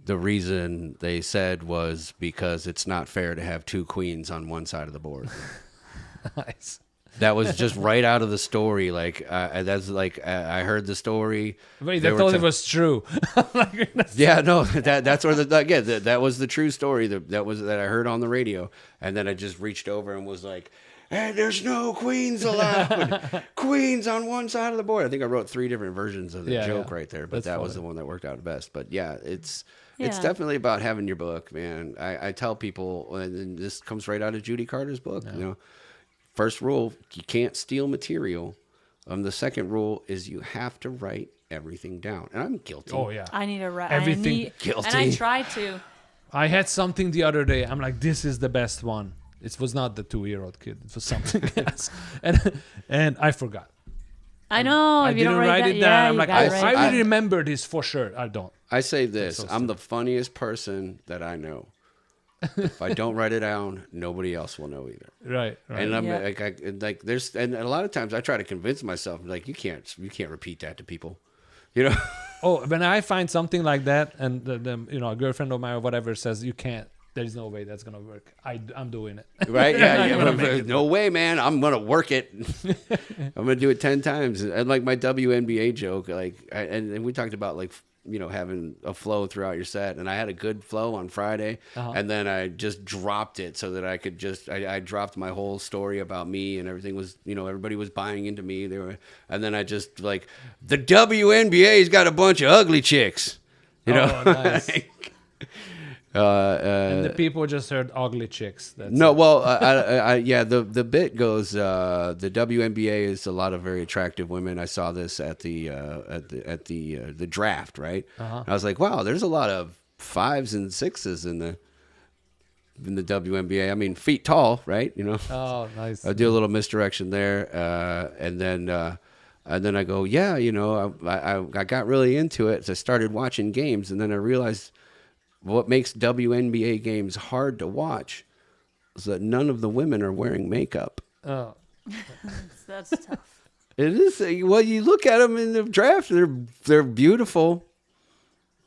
The reason they said was because it's not fair to have 2 queens on one side of the board. Nice. That was just right out of the story. Like that's like I heard the story. Wait, They they were thought te- it was true. Like, that's- Yeah, no, that's where that was the true story that I heard on the radio, and then I just reached over and was like, "Hey, there's no queens allowed. Queens on one side of the board." I think I wrote 3 different versions of the joke right there, but That's that was funny. the one that worked out the best. But yeah, it's Yeah. definitely about having your book, man. I tell people, and this comes right out of Judy Carter's book. You know, first rule, you can't steal material. The second rule is you have to write everything down, and I'm guilty. Oh yeah. I need to write Everything. Guilty. And I try to. I had something the other day. I'm like, this is the best one. It was not the 2-year-old kid. It was something else, and I forgot. I know. I if you didn't don't write it yeah, down. I'm you like, gotta I write will remember this for sure. I don't. I say this: so I'm the funniest person that I know. If I don't write it down, nobody else will know either. Right. Right. And I'm Yeah. like, there's, and a lot of times I try to convince myself, like, you can't repeat that to people, you know. Oh, when I find something like that, and a girlfriend of mine or whatever says you can't, there is no way that's gonna work. I'm doing it. Right? Yeah. I'm gonna make yeah. it No way, man. I'm gonna work it. I'm gonna do it 10 times. And like my WNBA joke, like, and we talked about like, you know, having a flow throughout your set, and I had a good flow on Friday, and then I just dropped it so that I could I dropped my whole story about me, and everything was, you know, everybody was buying into me. And then I just like, the WNBA's got a bunch of ugly chicks, you know. Oh, nice. And the people just heard ugly chicks. That's no, it. well, the bit goes. The WNBA is a lot of very attractive women. I saw this at the draft, right? I was like, wow, there's a lot of 5s and 6s in the WNBA. I mean, feet tall, right? You know. Oh, nice. I do a little misdirection there, and then I go, yeah, you know, I got really into it. So I started watching games, and then I realized what makes WNBA games hard to watch is that none of the women are wearing makeup. Oh, That's tough. It is. Well, you look at them in the draft; they're beautiful.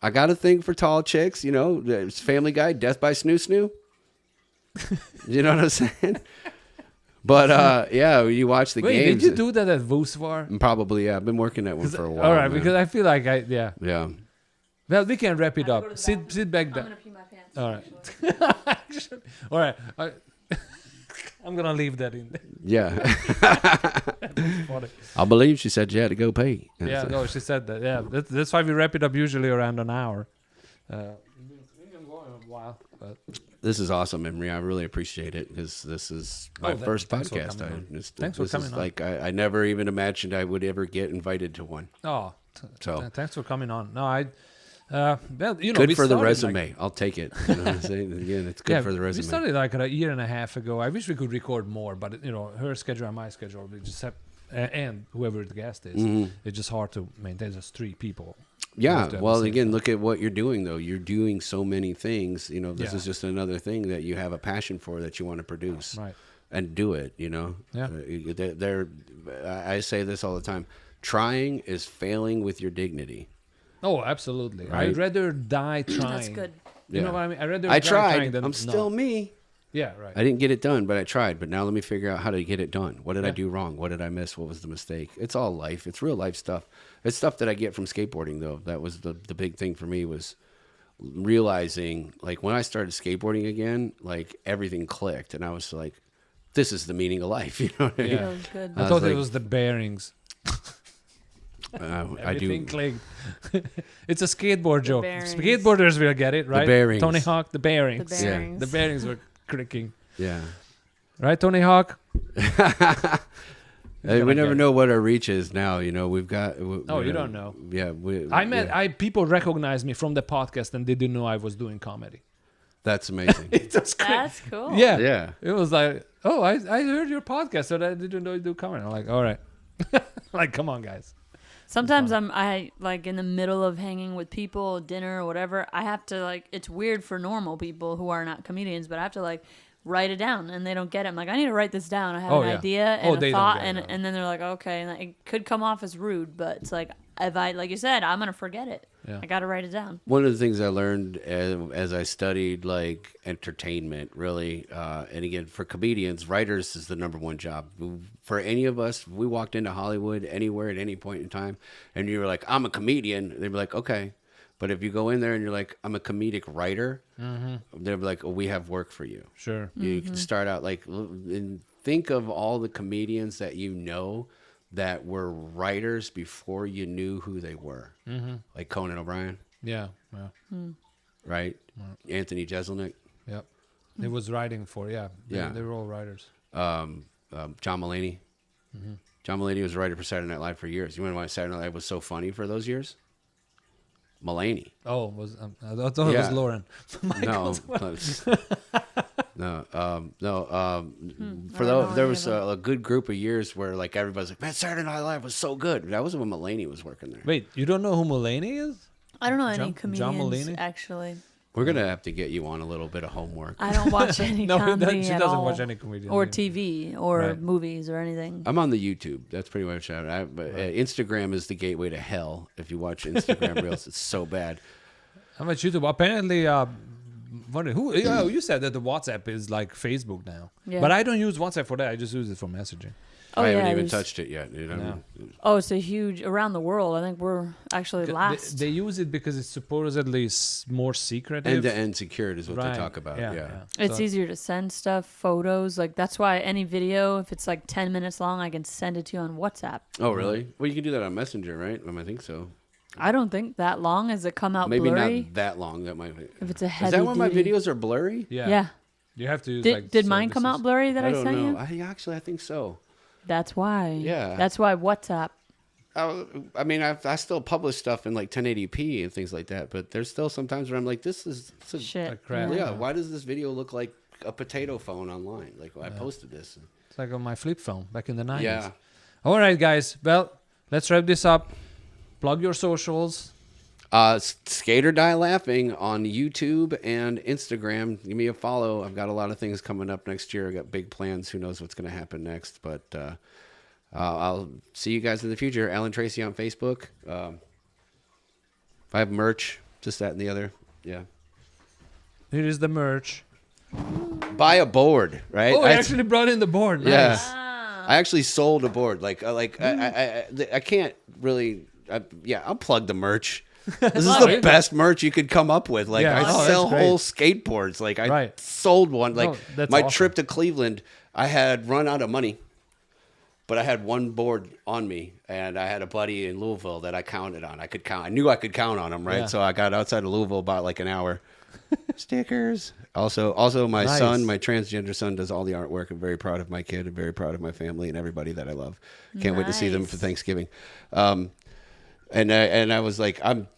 I got a thing for tall chicks. You know, it's Family Guy, Death by Snoo Snoo. You know what I'm saying? But yeah, you watch the wait, games. did you do that at Voosvar? Probably, yeah. I've been working that one for a while. All right, man. because I feel like yeah. Well, we can wrap it I have to go up. to the bathroom. Sit back I'm down. gonna pee my pants. All right. All right. I'm gonna leave that in there. Yeah. Funny. I believe she said you had to go pee. Yeah, no, she said that. Yeah, that's why we wrap it up usually around an hour. We've been going a while, but This is awesome, Imre. I really appreciate it because this is my first thanks for podcast. coming on. This Thanks for is coming on. like I never even imagined I would ever get invited to one. Thanks for coming on. No, well, you know, Good we for the started, resume. I'll take it. You know what I'm saying? Again, it's good for the resume. We started like a year and a half ago. I wish we could record more, but you know, her schedule and my schedule, we just have, and whoever the guest is, it's just hard to maintain. Just 3 people. Yeah. Well, again, look at what you're doing, though. You're doing so many things. You know, this is just another thing that you have a passion for that you want to produce. Right. And do it, you know. Yeah. I say this all the time. Trying is failing with your dignity. Oh, absolutely. Right? I'd rather die trying. That's good. You know what I mean? I'd rather I die trying tried. than I'm still me. Yeah, right. I didn't get it done, but I tried. But now let me figure out how to get it done. What did I do wrong? What did I miss? What was the mistake? It's all life. It's real life stuff. It's stuff that I get from skateboarding, though. That was the big thing for me was realizing, like, when I started skateboarding again, like, everything clicked. And I was like, this is the meaning of life. You know what I mean? Yeah. That was good. I thought it was the bearings. I Everything do. clicked. It's a skateboard joke. bearings. Skateboarders will get it, right? bearings. Tony Hawk, the bearings. The bearings. The bearings were clicking. Yeah. Right, Tony Hawk? Hey, we never know what our reach is now. You know, we've got. You don't know. Yeah. People recognized me from the podcast and they didn't know I was doing comedy. That's amazing. It was great. That's cool. Yeah. Yeah. It was like, oh, I heard your podcast, so I didn't know you do comedy. I'm like, all right. Like, come on, guys. Sometimes I like in the middle of hanging with people, dinner or whatever, I have to like, it's weird for normal people who are not comedians, but I have to like write it down and they don't get it. I'm like, I need to write this down. I have an idea and they a don't thought get it, and then they're like, okay. And it could come off as rude, but it's like, if I, like you said, I'm going to forget it. Yeah. I got to write it down. One of the things I learned as I studied like entertainment, really, and again for comedians, writers is the number one job. For any of us, if we walked into Hollywood anywhere at any point in time, and you were like, "I'm a comedian," they'd be like, "Okay," but if you go in there and you're like, "I'm a comedic writer," they'd be like, "Oh, we have work for you." Sure. You can start out like, and think of all the comedians that you know that were writers before you knew who they were, like Conan O'Brien. Yeah. Right? Anthony Jeselnik. Yep. It was writing for, they were all writers. John Mulaney. John Mulaney was a writer for Saturday Night Live for years. You want to know why Saturday Night Live was so funny for those years? Mulaney. Oh, I thought it was Lauren. For those, there was a good group of years where like everybody's like, man, Saturday Night Live was so good. That was when Mulaney was working there. Wait, you don't know who Mulaney is? I don't know John any comedians Mulaney? actually. We're gonna have to get you on a little bit of homework. I don't watch any comedy she at doesn't all. watch any comedians. Or either. TV or Right. movies or anything. I'm on the YouTube. That's pretty much it. Instagram is the gateway to hell. If you watch Instagram Reels, it's so bad. How much YouTube? Apparently, you said that the WhatsApp is like Facebook now. Yeah. But I don't use WhatsApp for that. I just use it for messaging. Oh, I haven't even there's- touched it yet. Dude. Oh, it's a huge around the world. I think we're actually last. They use it because it's supposedly more secretive. End-to-end secured is what they talk about. Yeah. It's easier to send stuff, photos. Like that's why any video, if it's like 10 minutes long, I can send it to you on WhatsApp. Oh, really? Well, you can do that on Messenger, right? I think so. I don't think that long. Has it come out Maybe blurry? not that long. That might be. If it's a heavy Is that why my duty- videos are blurry? Yeah. You have to use Did mine come out blurry that I don't sent know. you? I think so. That's why. Yeah. That's why WhatsApp. I mean, I still publish stuff in like 1080p and things like that, but there's still sometimes where I'm like, this is Shit. Like crap. Yeah, why does this video look like a potato phone online? Like I posted this. It's like on my flip phone back in the 90s. Yeah. All right, guys. Well, let's wrap this up. Plug your socials. Skate or Die Laughing on YouTube and Instagram. Give me a follow. I've got a lot of things coming up next year. I got big plans. Who knows what's going to happen next? But I'll see you guys in the future. Alan Tracy on Facebook. If I have merch, just that and the other. Yeah. Here is the merch. Buy a board, right? Oh, I actually brought in the board. Nice. Yeah. I actually sold a board. I can't really. I'll plug the merch. This is the best merch you could come up with. Like Yeah. I Oh, sell that's great. whole skateboards. Like I Right. sold one. Like that's my awesome. trip to Cleveland, I had run out of money, but I had one board on me, and I had a buddy in Louisville that I counted on. I knew I could count on him, right? Yeah. So I got outside of Louisville about like an hour. Stickers. Also, my son, my transgender son, does all the artwork. I'm very proud of my kid. I'm very proud of my family and everybody that I love. Can't wait to see them for Thanksgiving. And I was like, Aunt,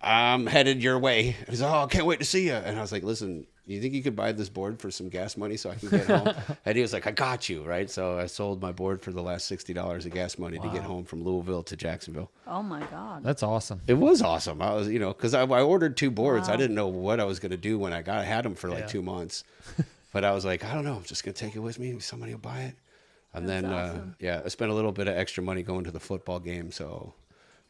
I'm headed your way. He's like, oh, I can't wait to see you. And I was like, listen, you think you could buy this board for some gas money so I can get home? And he was like, I got you, right? So I sold my board for the last $60 of gas money to get home from Louisville to Jacksonville. Oh my God. That's awesome. It was awesome. I was, because I ordered 2 boards. I didn't know what I was going to do when I had them for like 2 months. But I was like, I don't know. I'm just going to take it with me. Somebody will buy it. And then, awesome. I spent a little bit of extra money going to the football game. So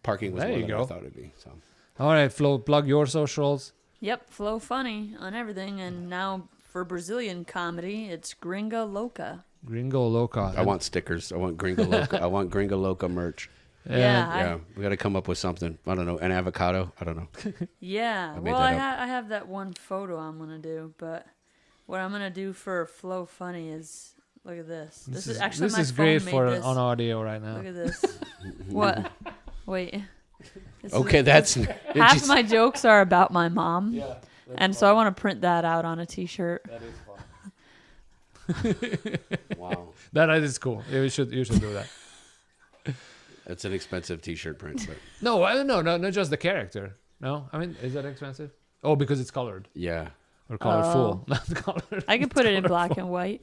parking was more than I thought it'd be. So. All right, Flo, plug your socials. Yep, Flow Funny on everything. And now for Brazilian comedy, it's Gringa Loca. Gringo Loca. I want stickers. I want Gringa Loca. I want Gringa Loca merch. Yeah. We got to come up with something. I don't know. An avocado. I don't know. Yeah. Well, I have that one photo I'm going to do. But what I'm going to do for Flow Funny is, look at this. This is actually my phone great made for this. on audio right now. Look at this. What? Wait. Okay, that's... Half my jokes are about my mom. Yeah. And so I want to print that out on a T-shirt. That is fun. Wow. That is cool. Yeah, you should do that. It's an expensive T-shirt print. But... No, not just the character. No, I mean, is that expensive? Oh, because it's colored. Yeah. Or colorful, not colored. I could put it in black and white.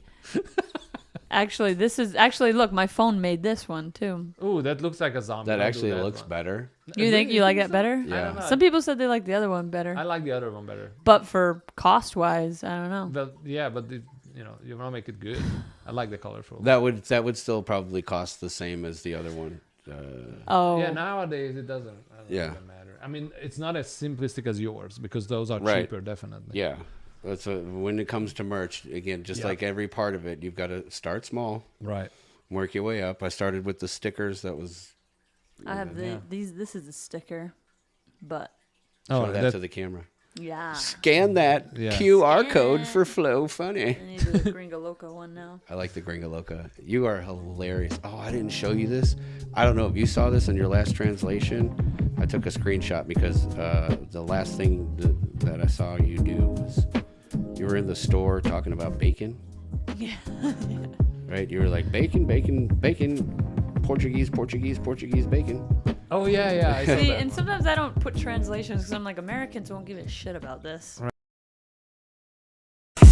Actually, look, my phone made this one too. Ooh, that looks like a zombie. That actually looks better. You think you like that better? Yeah. Some people said they like the other one better. I like the other one better. But for cost-wise, I don't know. But you want to make it good. I like the colorful. That would still probably cost the same as the other one. Yeah, nowadays it doesn't. Doesn't matter. I mean, it's not as simplistic as yours because those are cheaper, definitely. Yeah. When it comes to merch, again, just like every part of it, you've got to start small, right? Work your way up. I started with the stickers. That was. I have these. This is a sticker, but. Show that to the camera. Yeah. Scan that QR code for Flow Funny. I need the Gringa Loca one now. I like the Gringa Loca. You are hilarious. Oh, I didn't show you this. I don't know if you saw this in your last translation. I took a screenshot because the last thing that I saw you do was you were in the store talking about bacon. Yeah. Right? You were like, bacon, bacon, bacon, Portuguese bacon. Oh, yeah. I See, and sometimes I don't put translations because I'm like, Americans won't give a shit about this.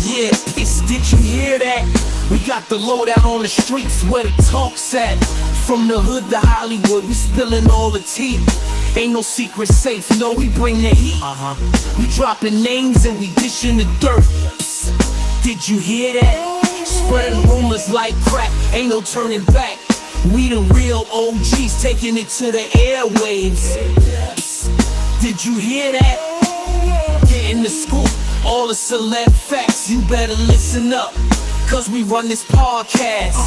Yeah, did you hear that? We got the lowdown on the streets where the talk's at. From the hood to Hollywood, we spilling all the tea. Ain't no secret safe, no, we bring the heat. We dropping names and we dishing the dirt. Did you hear that? Spreading rumors like crack, ain't no turning back. We the real OGs taking it to the airwaves. Did you hear that? Getting the scoop, all the celeb facts. You better listen up, cause we run this podcast.